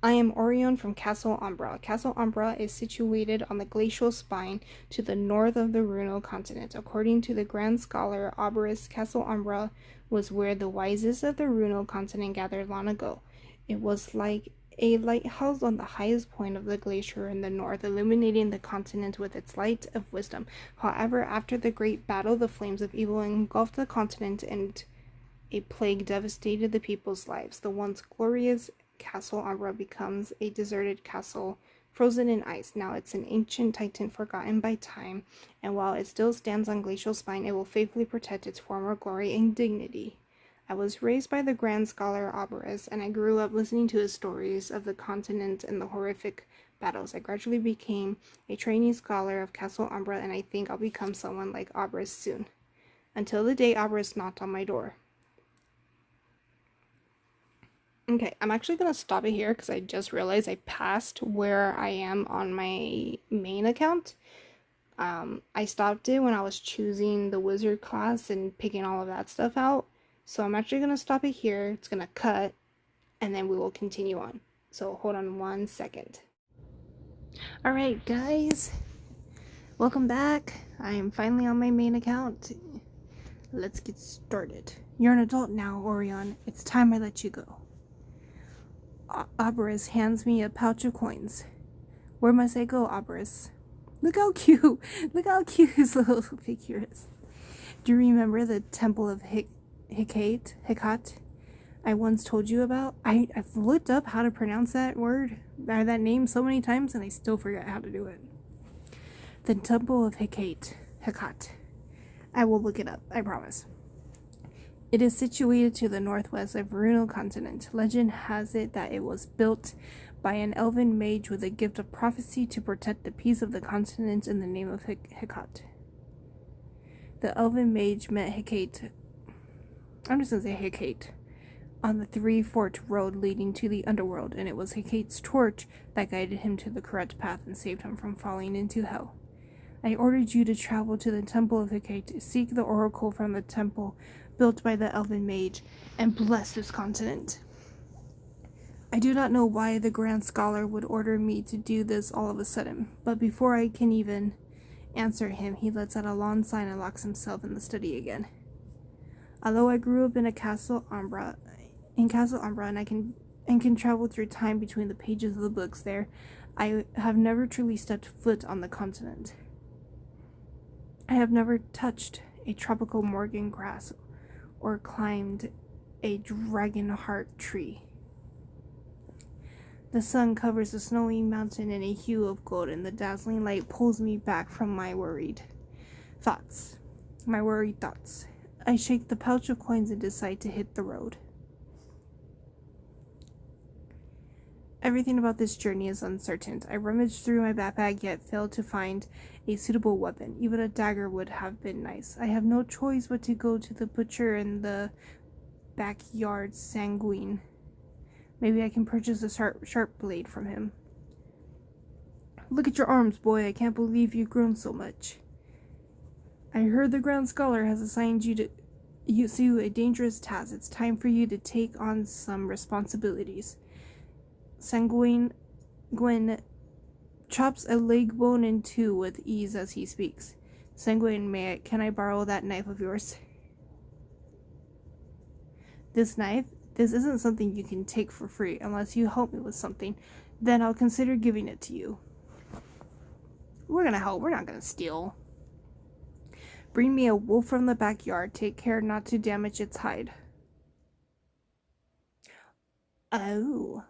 I am Orion from Castle Umbra. Castle Umbra is situated on the glacial spine to the north of the Runo continent. According to the Grand Scholar Alberus, Castle Umbra was where the wisest of the Runo continent gathered long ago. It was like a lighthouse on the highest point of the glacier in the north, illuminating the continent with its light of wisdom. However, after the great battle, the flames of evil engulfed the continent and a plague devastated the people's lives. The once glorious Castle Umbra becomes a deserted castle frozen in ice. Now it's an ancient titan forgotten by time, and while it still stands on glacial spine, it will faithfully protect its former glory and dignity. I was raised by the Grand Scholar Alberus, and I grew up listening to his stories of the continent and the horrific battles. I gradually became a trainee scholar of Castle Umbra, and I think I'll become someone like Alberus soon. Until the day Alberus knocked on my door. Okay, I'm actually going to stop it here because I just realized I passed where I am on my main account. I stopped it when I was choosing the wizard class and picking all of that stuff out. So I'm actually going to stop it here. It's going to cut and then we will continue on. So hold on 1 second. Alright guys, welcome back. I am finally on my main account. Let's get started. You're an adult now, Orion. It's time I let you go. Alberus hands me a pouch of coins. Where must I go, Alberus? Look how cute! Look how cute his little figure is. Do you remember the Temple of Hecate? I once told you about. I've looked up how to pronounce that word, or that name so many times, and I still forget how to do it. The Temple of Hecate. I will look it up, I promise. It is situated to the northwest of Bruno continent. Legend has it that it was built by an elven mage with a gift of prophecy to protect the peace of the continent in the name of Hecate. The elven mage met Hecate. I'm just gonna say Hecate on the three-forked road leading to the underworld, and it was Hecate's torch that guided him to the correct path and saved him from falling into hell. I ordered you to travel to the Temple of Hecate, seek the oracle from the temple built by the elven mage, and bless this continent. I do not know why the Grand Scholar would order me to do this all of a sudden, but before I can even answer him, he lets out a long sigh and locks himself in the study again. Although I grew up in Castle Umbra, and can travel through time between the pages of the books there, I have never truly stepped foot on the continent. I have never touched a tropical Morgan grass or climbed a dragon heart tree. The sun covers the snowy mountain in a hue of gold, and the dazzling light pulls me back from my worried thoughts. I shake the pouch of coins and decide to hit the road. Everything about this journey is uncertain. I rummaged through my backpack, yet failed to find a suitable weapon. Even a dagger would have been nice. I have no choice but to go to the butcher in the backyard sanguine. Maybe I can purchase a sharp blade from him. Look at your arms, boy. I can't believe you've grown so much. I heard the Grand Scholar has assigned you a dangerous task. It's time for you to take on some responsibilities. Sanguine Gwen chops a leg bone in two with ease as he speaks. Sanguine, can I borrow that knife of yours? This knife? This isn't something you can take for free unless you help me with something. Then I'll consider giving it to you. We're gonna help. We're not gonna steal. Bring me a wolf from the backyard. Take care not to damage its hide. Oh.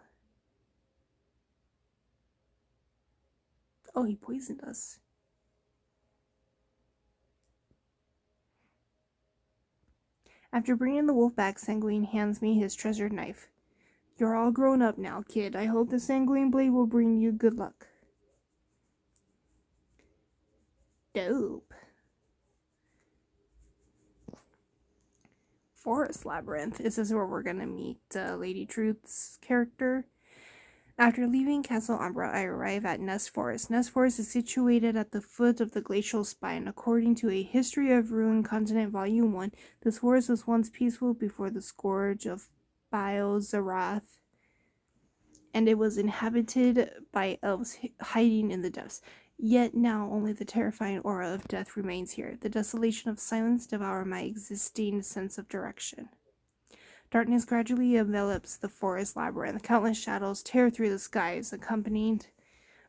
Oh, he poisoned us. After bringing the wolf back, Sanguine hands me his treasured knife. You're all grown up now, kid. I hope the Sanguine blade will bring you good luck. Dope. Forest Labyrinth. This is where we're gonna meet Lady Truth's character. After leaving Castle Umbra, I arrive at Nest Forest. Nest Forest is situated at the foot of the glacial spine. According to A History of Ruined Continent Volume 1, this forest was once peaceful before the scourge of Biozarath, and it was inhabited by elves hiding in the depths. Yet now only the terrifying aura of death remains here. The desolation of silence devours my existing sense of direction. Darkness gradually envelops the forest labyrinth. Countless shadows tear through the skies, accompanied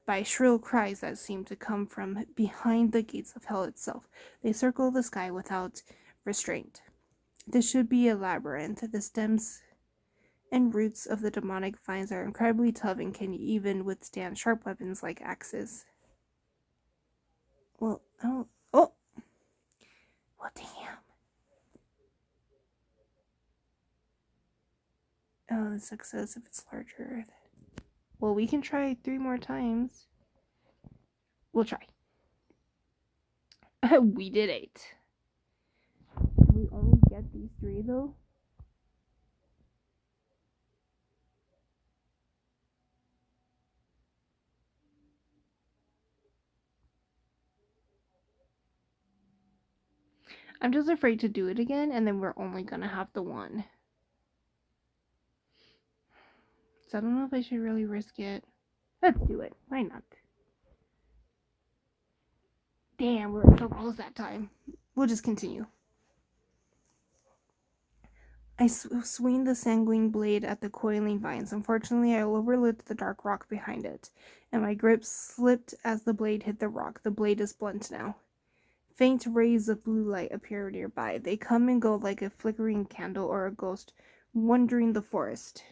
by shrill cries that seem to come from behind the gates of hell itself. They circle the sky without restraint. This should be a labyrinth. The stems and roots of the demonic vines are incredibly tough and can even withstand sharp weapons like axes. Well, oh. Well, damn. Oh, the success if it's larger. Well, we can try 3 more times. We'll try. We did 8. Did we only get these 3 though? I'm just afraid to do it again, and then we're only gonna have the 1. So I don't know if I should really risk it. Let's do it. Why not? Damn, we were so close that time. We'll just continue. I swing the sanguine blade at the coiling vines. Unfortunately, I overlooked the dark rock behind it, and my grip slipped as the blade hit the rock. The blade is blunt now. Faint rays of blue light appear nearby. They come and go like a flickering candle or a ghost Wandering the forest.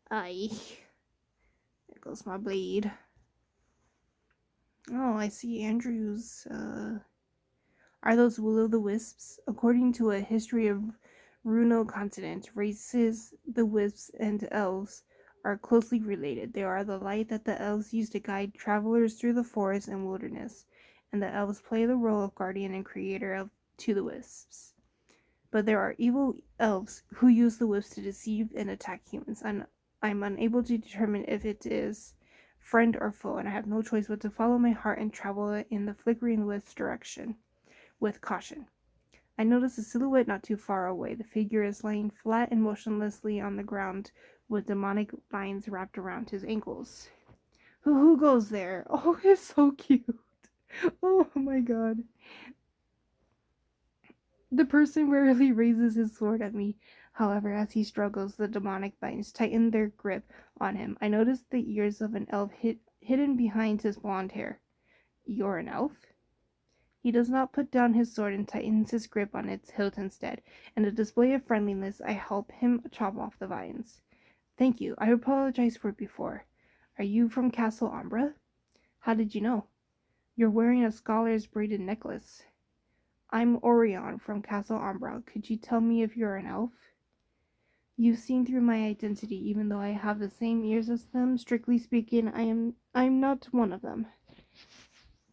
Aye. There goes my blade. Oh, I see Andrew's, Are those will-o'-the-wisps? According to a history of Runo continent, races, the wisps and elves, are closely related. They are the light that the elves use to guide travelers through the forest and wilderness, and the elves play the role of guardian and creator to the wisps. But there are evil elves who use the wisps to deceive and attack humans. I'm unable to determine if it is friend or foe, and I have no choice but to follow my heart and travel in the flickering wisp's direction with caution. I notice a silhouette not too far away. The figure is lying flat and motionlessly on the ground with demonic vines wrapped around his ankles. Who goes there? Oh, it's so cute. Oh my god. The person rarely raises his sword at me. However, as he struggles, the demonic vines tighten their grip on him. I notice the ears of an elf hidden behind his blonde hair. You're an elf? He does not put down his sword and tightens his grip on its hilt instead. In a display of friendliness, I help him chop off the vines. Thank you. I apologized for it before. Are you from Castle Umbra? How did you know? You're wearing a scholar's braided necklace. I'm Orion from Castle Umbra. Could you tell me if you're an elf? You've seen through my identity, even though I have the same ears as them. Strictly speaking, I'm not one of them.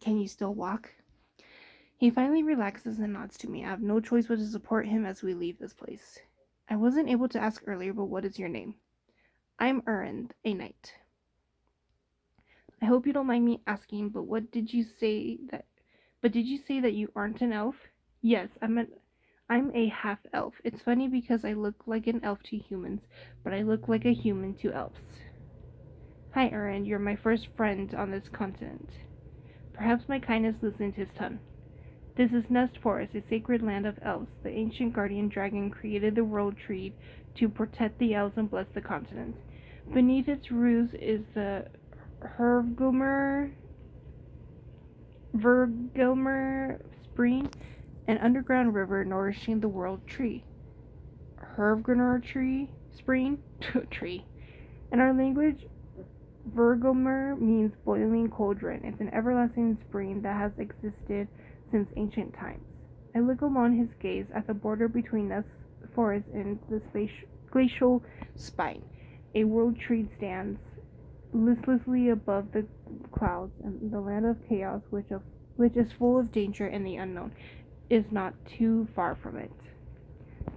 Can you still walk? He finally relaxes and nods to me. I have no choice but to support him as we leave this place. I wasn't able to ask earlier, but what is your name? I'm Urin, a knight. I hope you don't mind me asking, but did you say that you aren't an elf? Yes, I'm a half elf. It's funny because I look like an elf to humans, but I look like a human to elves. Hi, Urin. You're my first friend on this continent. Perhaps my kindness loosened his tongue. This is Nest Forest, a sacred land of elves. The ancient guardian dragon created the world tree to protect the elves and bless the continent. Beneath its roofs is the Vergelmer spring, an underground river nourishing the world tree. Hervgner spring? Tree. In our language, Vergelmer means boiling cauldron. It's an everlasting spring that has existed since ancient times. I look along his gaze at the border between us forest and the glacial spine. A world tree stands listlessly above the clouds, and the land of chaos, which is full of danger and the unknown, is not too far from it.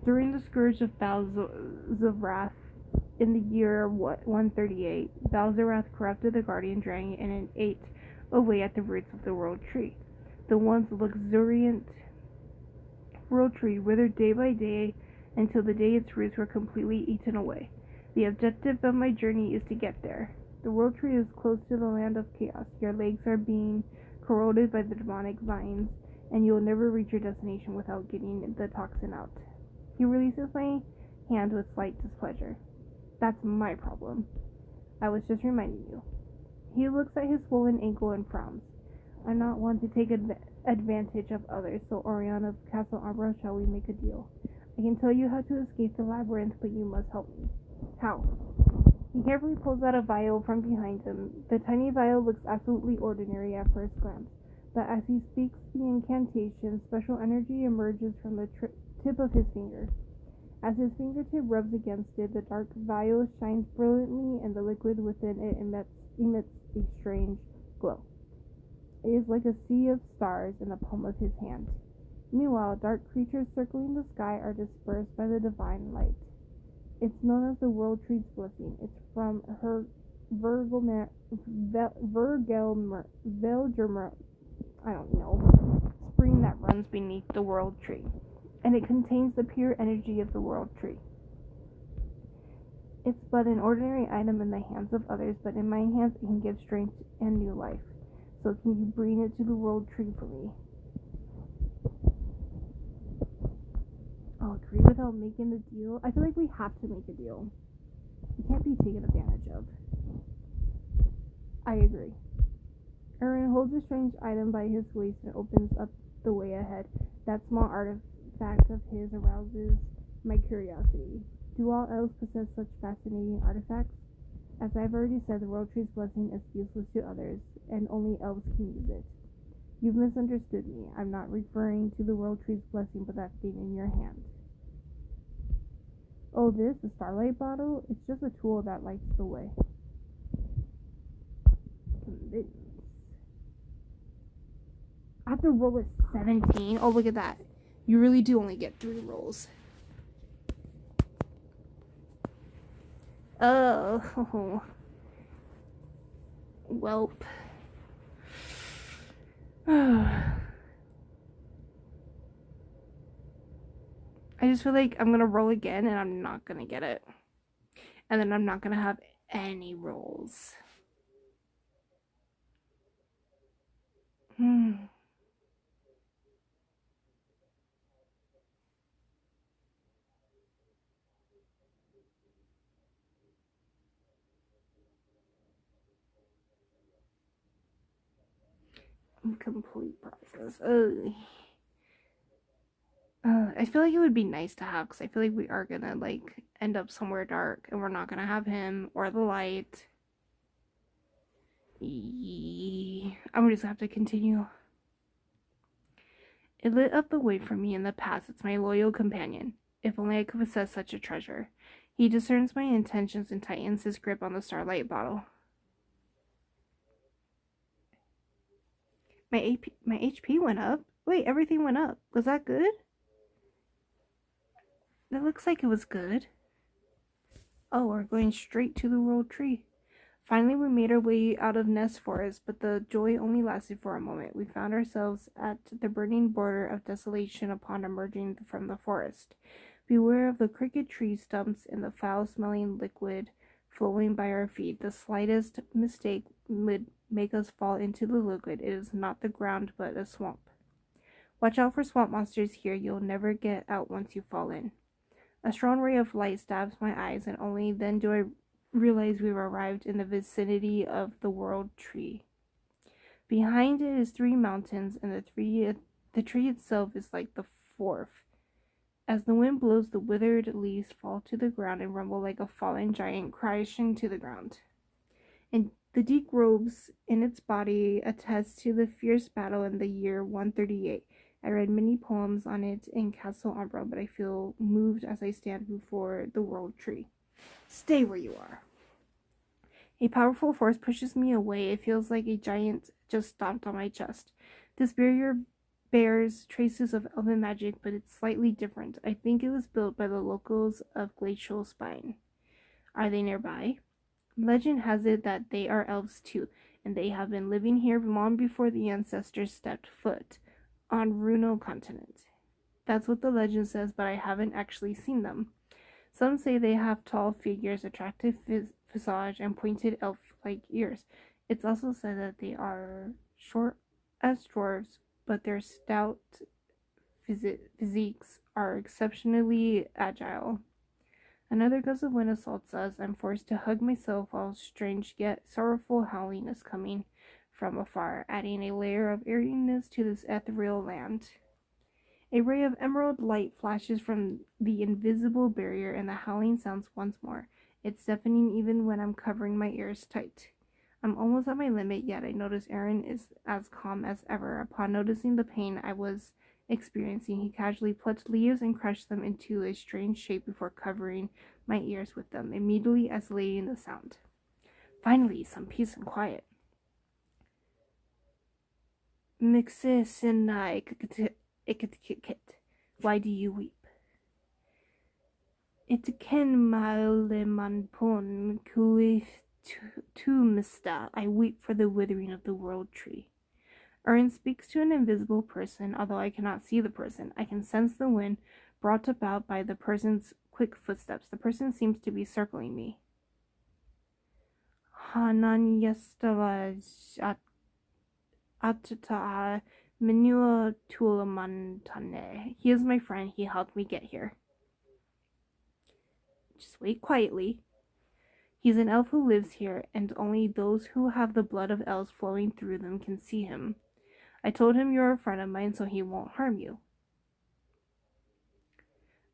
During the scourge of Balzarath in the year 138, Balzarath corrupted the guardian dragon and it ate away at the roots of the world tree. The once luxuriant world tree withered day by day until the day its roots were completely eaten away. The objective of my journey is to get there. The world tree is close to the land of chaos. Your legs are being corroded by the demonic vines, and you'll never reach your destination without getting the toxin out. He releases my hand with slight displeasure. That's my problem. I was just reminding you. He looks at his swollen ankle and frowns. I'm not one to take advantage of others, so Orion of Castle Umbra, shall we make a deal? I can tell you how to escape the labyrinth, but you must help me. How? He carefully pulls out a vial from behind him. The tiny vial looks absolutely ordinary at first glance, but as he speaks the incantation, special energy emerges from the tip of his finger. As his fingertip rubs against it, the dark vial shines brilliantly, and the liquid within it emits a strange glow. It is like a sea of stars in the palm of his hand. Meanwhile, dark creatures circling the sky are dispersed by the divine light. It's known as the World Tree's blessing. It's from her Vergelmer, spring that runs beneath the World Tree, and it contains the pure energy of the World Tree. It's but an ordinary item in the hands of others, but in my hands it can give strength and new life. So can you bring it to the World Tree for me? I'll agree without making the deal. I feel like we have to make a deal. We can't be taken advantage of. I agree. Urin holds a strange item by his waist and opens up the way ahead. That small artifact of his arouses my curiosity. Do all elves possess such fascinating artifacts? As I've already said, the World Tree's blessing is useless to others, and only elves can use it. You've misunderstood me. I'm not referring to the World Tree's blessing, but that thing in your hand. Oh, this? The starlight bottle? It's just a tool that lights the way. Convince. I have to roll a 17. Oh, look at that. You really do only get 3 rolls. Oh. Welp. I just feel like I'm gonna roll again and I'm not gonna get it. And then I'm not gonna have any rolls. I'm complete process. I feel like it would be nice to have because I feel like we are gonna like end up somewhere dark and we're not gonna have him or the light. I'm just gonna have to continue. It lit up the way for me in the past. It's my loyal companion. If only I could possess such a treasure. He discerns my intentions and tightens his grip on the starlight bottle. My HP went up. Wait, everything went up. Was that good? That looks like it was good. Oh, we're going straight to the World Tree. Finally, we made our way out of Nest Forest, but the joy only lasted for a moment. We found ourselves at the burning border of desolation upon emerging from the forest. Beware of the crooked tree stumps and the foul-smelling liquid flowing by our feet. The slightest mistake would make us fall into the liquid. It is not the ground, but a swamp. Watch out for swamp monsters here. You'll never get out once you fall in. A strong ray of light stabs my eyes, and only then do I realize we've arrived in the vicinity of the World Tree. Behind it is 3 mountains, and the tree itself is like the 4th. As the wind blows, the withered leaves fall to the ground and rumble like a fallen giant crashing to the ground. And the deep grooves in its body attest to the fierce battle in the year 138. I read many poems on it in Castle Umbra, but I feel moved as I stand before the World Tree. Stay where you are. A powerful force pushes me away. It feels like a giant just stomped on my chest. This barrier bears traces of elven magic, but it's slightly different. I think it was built by the locals of Glacial Spine. Are they nearby? Legend has it that they are elves too, and they have been living here long before the ancestors stepped foot on Runo continent. That's what the legend says, but I haven't actually seen them. Some say they have tall figures, attractive visage, and pointed elf-like ears. It's also said that they are short as dwarves, but their stout physiques are exceptionally agile. Another gust of wind assaults us. I'm forced to hug myself while strange yet sorrowful howling is coming from afar, adding a layer of eeriness to this ethereal land. A ray of emerald light flashes from the invisible barrier, and the howling sounds once more. It's deafening even when I'm covering my ears tight. I'm almost at my limit, yet I notice Aaron is as calm as ever. Upon noticing the pain I was experiencing, he casually plucked leaves and crushed them into a strange shape before covering my ears with them, immediately isolating the sound. Finally, some peace and quiet. Why do you weep? It ken maleman pon kuith mista. I weep for the withering of the World Tree. Aaron speaks to an invisible person, although I cannot see the person. I can sense the wind brought about by the person's quick footsteps. The person seems to be circling me. Hanan yestava atata menua tulamantane. He is my friend. He helped me get here. Just wait quietly. He's an elf who lives here, and only those who have the blood of elves flowing through them can see him. I told him you're a friend of mine, so he won't harm you.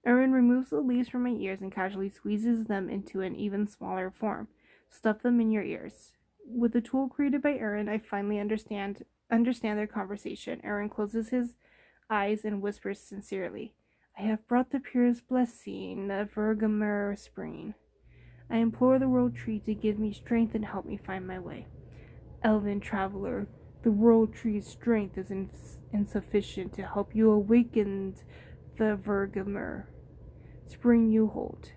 Erin removes the leaves from my ears and casually squeezes them into an even smaller form. Stuff them in your ears. With the tool created by Erin, I finally understand their conversation. Erin closes his eyes and whispers sincerely, I have brought the purest blessing, the Vergamer spring. I implore the world tree to give me strength and help me find my way. Elven traveler, the world tree's strength is insufficient to help you awaken the Vergamer spring you hold.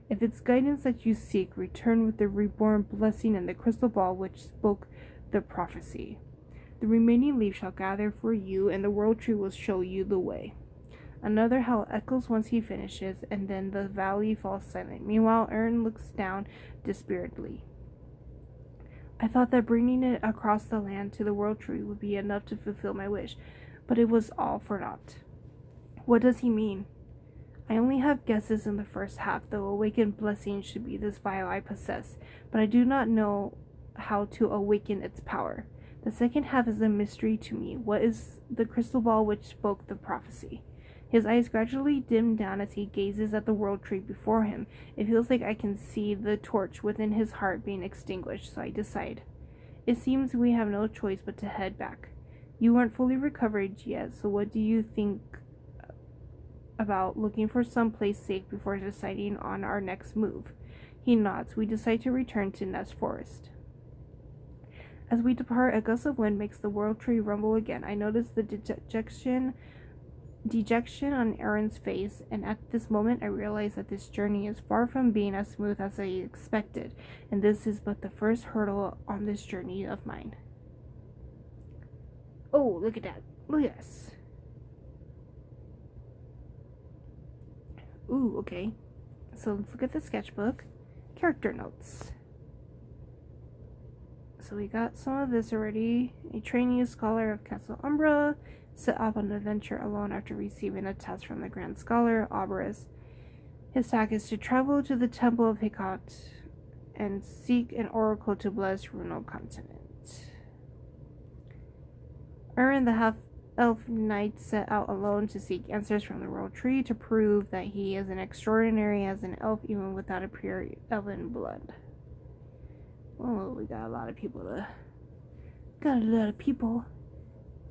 If it's guidance that you seek, return with the reborn blessing and the crystal ball which spoke the prophecy. The remaining leaves shall gather for you, and the world tree will show you the way. Another howl echoes once he finishes, and then the valley falls silent. Meanwhile, Erin looks down dispiritedly. I thought that bringing it across the land to the world tree would be enough to fulfill my wish, but it was all for naught. What does he mean? I only have guesses in the first half, though awakened blessing should be this vial I possess, but I do not know how to awaken its power. The second half is a mystery to me. What is the crystal ball which spoke the prophecy? His eyes gradually dim down as he gazes at the world tree before him. It feels like I can see the torch within his heart being extinguished, so I decide. It seems we have no choice but to head back. You aren't fully recovered yet, so what do you think about looking for some place safe before deciding on our next move? He nods. We decide to return to Nest Forest. As we depart, a gust of wind makes the world tree rumble again. I notice the dejection on Erin's face, and at this moment I realize that this journey is far from being as smooth as I expected, and this is but the first hurdle on this journey of mine. Oh, look at that. Look at this. Ooh, okay. So let's look at the sketchbook. Character notes. So we got some of this already. A trainee scholar of Castle Umbra set off on an adventure alone after receiving a test from the Grand Scholar, Aubrus. His task is to travel to the Temple of Hecate and seek an oracle to bless Runo continent. Erin, the half-elf knight, set out alone to seek answers from the world tree to prove that he is as extraordinary as an elf even without a pure elven blood. Oh, we got a lot of people.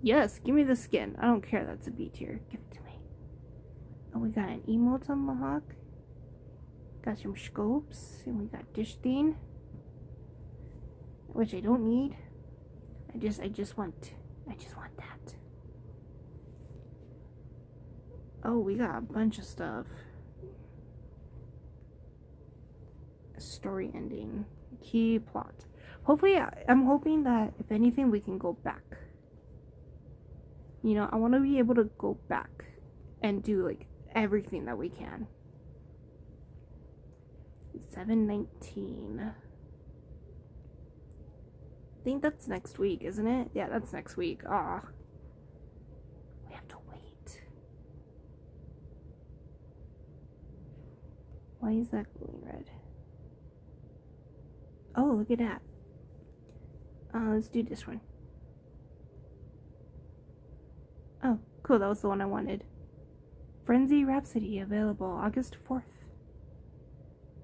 Yes, give me the skin. I don't care that's a B tier. Give it to me. Oh, we got an emote on Mohawk. Got some scopes. And we got dish stain. Which I don't need. I just want that. Oh, we got a bunch of stuff. Story ending. Key plot. Hopefully, I'm hoping that if anything, we can go back. You know, I want to be able to go back and do like everything that we can. 7/19. I think that's next week, isn't it? Yeah, that's next week. Ah, we have to wait. Why is that glowing red? Oh, look at that. Let's do this one. Oh, cool. That was the one I wanted. Frenzy Rhapsody, available August 4th,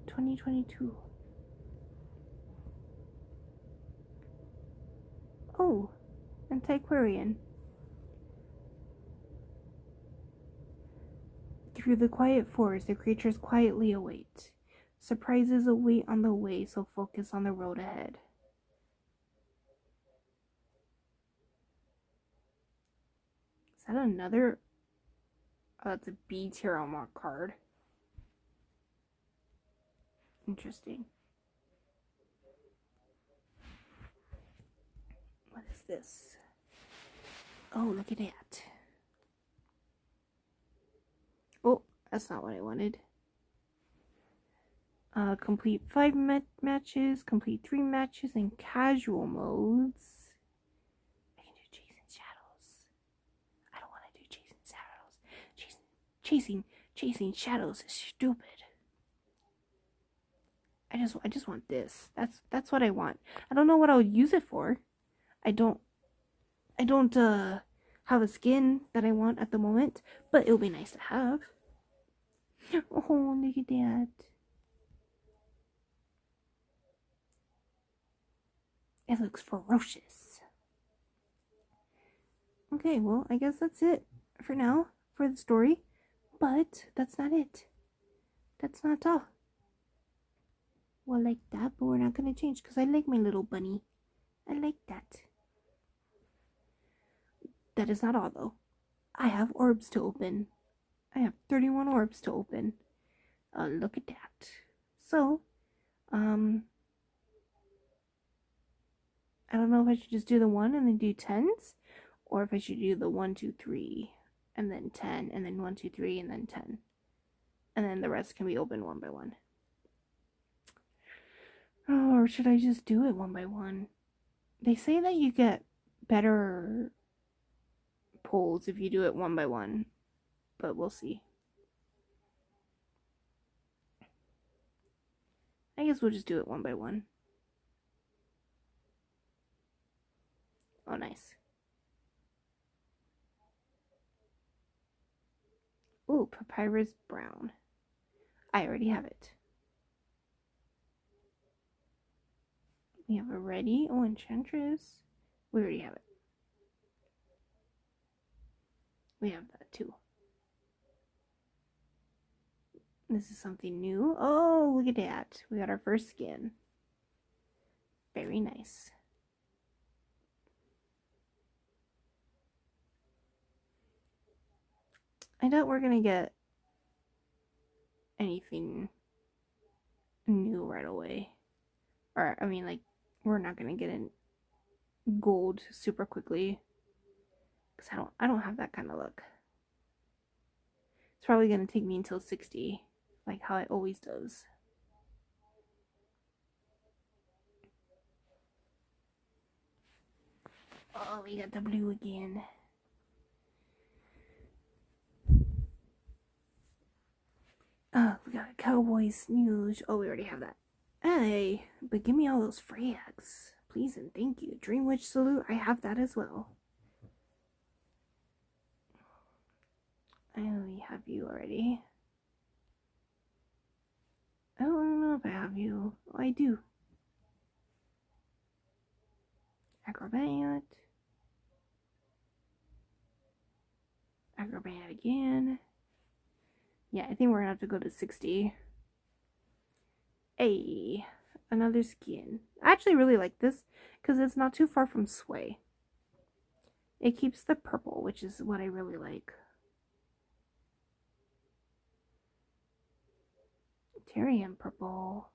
2022. Oh, Antiquarian. Through the quiet forest, the creatures quietly await. Surprises await on the way, so focus on the road ahead. Is that another? Oh, that's a B tier unlock card. Interesting. What is this? Oh, look at that. Oh, that's not what I wanted. Complete 5 matches, complete 3 matches in casual modes. I can do chasing shadows. I don't want to do chasing shadows. Chasing shadows is stupid. I just want this. That's what I want. I don't know what I'll use it for. I don't have a skin that I want at the moment, but it'll be nice to have. Oh, look at that. It looks ferocious. Okay, well, I guess that's it for now for the story. But that's not it. That's not all. Well, like that, but we're not going to change because I like my little bunny. I like that. That is not all, though. I have orbs to open. I have 31 orbs to open. Look at that. So, I don't know if I should just do the 1 and then do 10s, or if I should do the 1, 2, 3, and then 10, and then 1, 2, 3, and then 10. And then the rest can be opened one by one. Oh, or should I just do it one by one? They say that you get better pulls if you do it one by one, but we'll see. I guess we'll just do it one by one. Oh, nice. Ooh, Papyrus Brown. I already have it. We have a ready. Oh, Enchantress. We already have it. We have that too. This is something new. Oh, look at that. We got our first skin. Very nice. I doubt we're going to get anything new right away. Or, I mean, like, we're not going to get in gold super quickly. Because I don't have that kind of luck. It's probably going to take me until 60. Like how it always does. Oh, we got the blue again. Oh, we got a Cowboys news. Oh, we already have that. Hey, but give me all those frags. Please and thank you. Dream Witch Salute, I have that as well. I only have you already. I don't know if I have you. Oh, I do. Acrobat. Acrobat again. Yeah, I think we're gonna have to go to 60. Hey, another skin. I actually really like this because it's not too far from Sway. It keeps the purple, which is what I really like. Tyrian purple.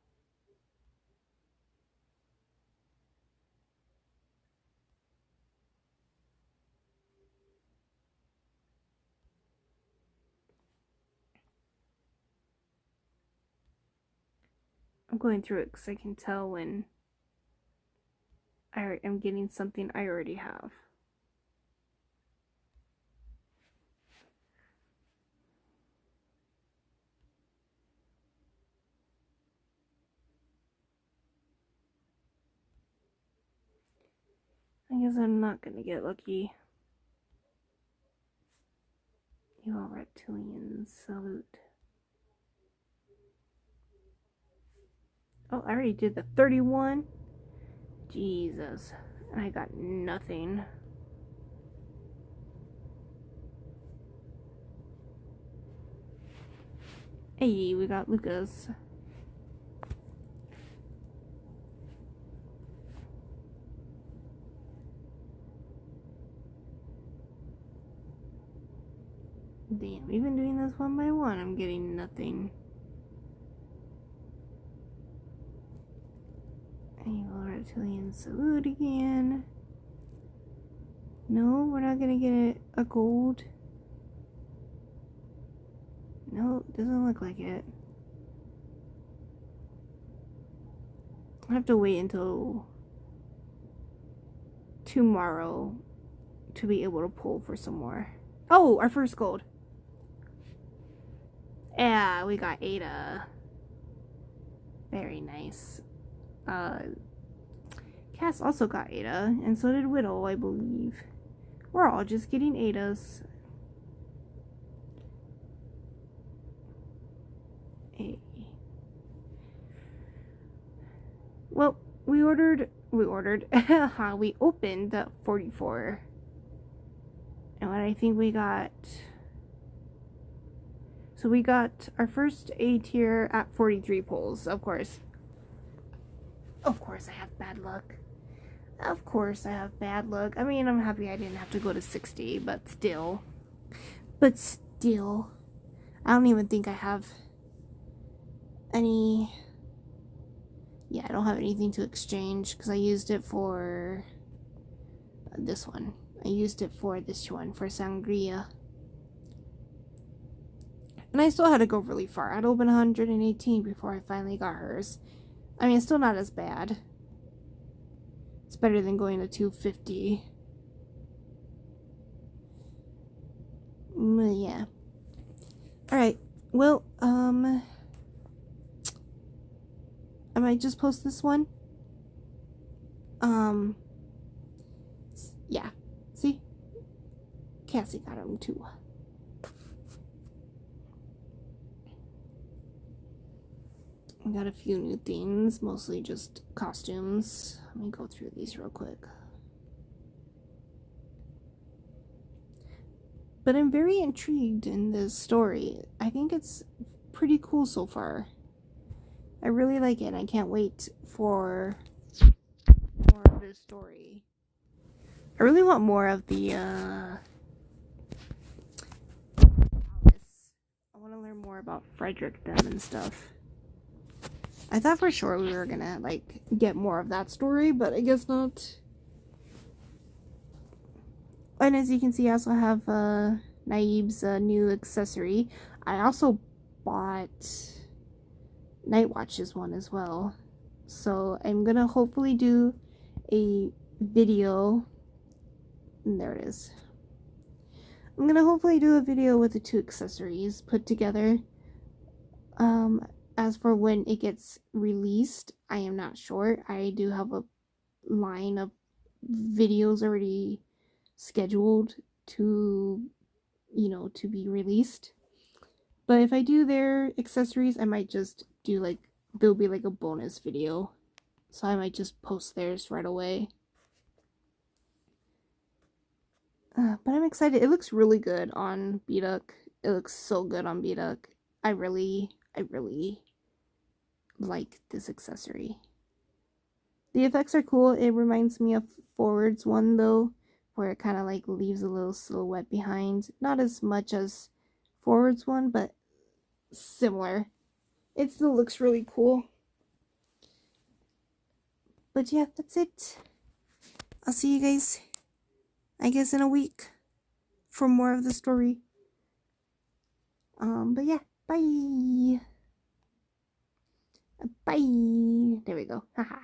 I'm going through it because I can tell when I am getting something I already have. I guess I'm not gonna get lucky. You all reptilians, salute. Oh, I already did the 31. Jesus. And I got nothing. Hey, we got Lucas. Damn, even doing this one by one, I'm getting nothing. Evil reptilian salute again. No, we're not gonna get a gold. No, doesn't look like it. I have to wait until tomorrow to be able to pull for some more. Oh, our first gold. Yeah, we got Ada. Very nice. Cass also got Ada, and so did Whittle, I believe. We're all just getting Adas. a... Well, we opened the 44. And what I think we got... So we got our first A tier at 43 pulls, of course. Of course I have bad luck. Of course I have bad luck. I mean, I'm happy I didn't have to go to 60, but still. I don't even think I have any... Yeah, I don't have anything to exchange because I used it for this one. I used it for this one, for Sangria. And I still had to go really far. I'd opened 118 before I finally got hers. I mean, it's still not as bad. It's better than going to 250. Yeah. Alright, well, I might just post this one. Yeah. See? Cassie got them too. I got a few new things, mostly just costumes. Let me go through these real quick. But I'm very intrigued in this story. I think it's pretty cool so far. I really like it. I can't wait for more of this story. I really want more of the Alice. I want to learn more about Frederick them and stuff. I thought for sure we were gonna like get more of that story, but I guess not. And as you can see, I also have Naib's new accessory. I also bought Nightwatch's one as well. So I'm gonna hopefully do a video. And there it is. I'm gonna hopefully do a video with the two accessories put together. As for when it gets released, I am not sure. I do have a line of videos already scheduled to, to be released. But if I do their accessories, I might just do like, there'll be like a bonus video. So I might just post theirs right away. But I'm excited. It looks really good on B-Duck. It looks so good on B-Duck. I really like this accessory. The effects are cool. It reminds me of Forward's one though, where it kind of like leaves a little silhouette behind. Not as much as Forward's one, but similar. It still looks really cool. But yeah, that's it. I'll see you guys, I guess, in a week for more of the story. But yeah, bye. Bye. There we go. Haha.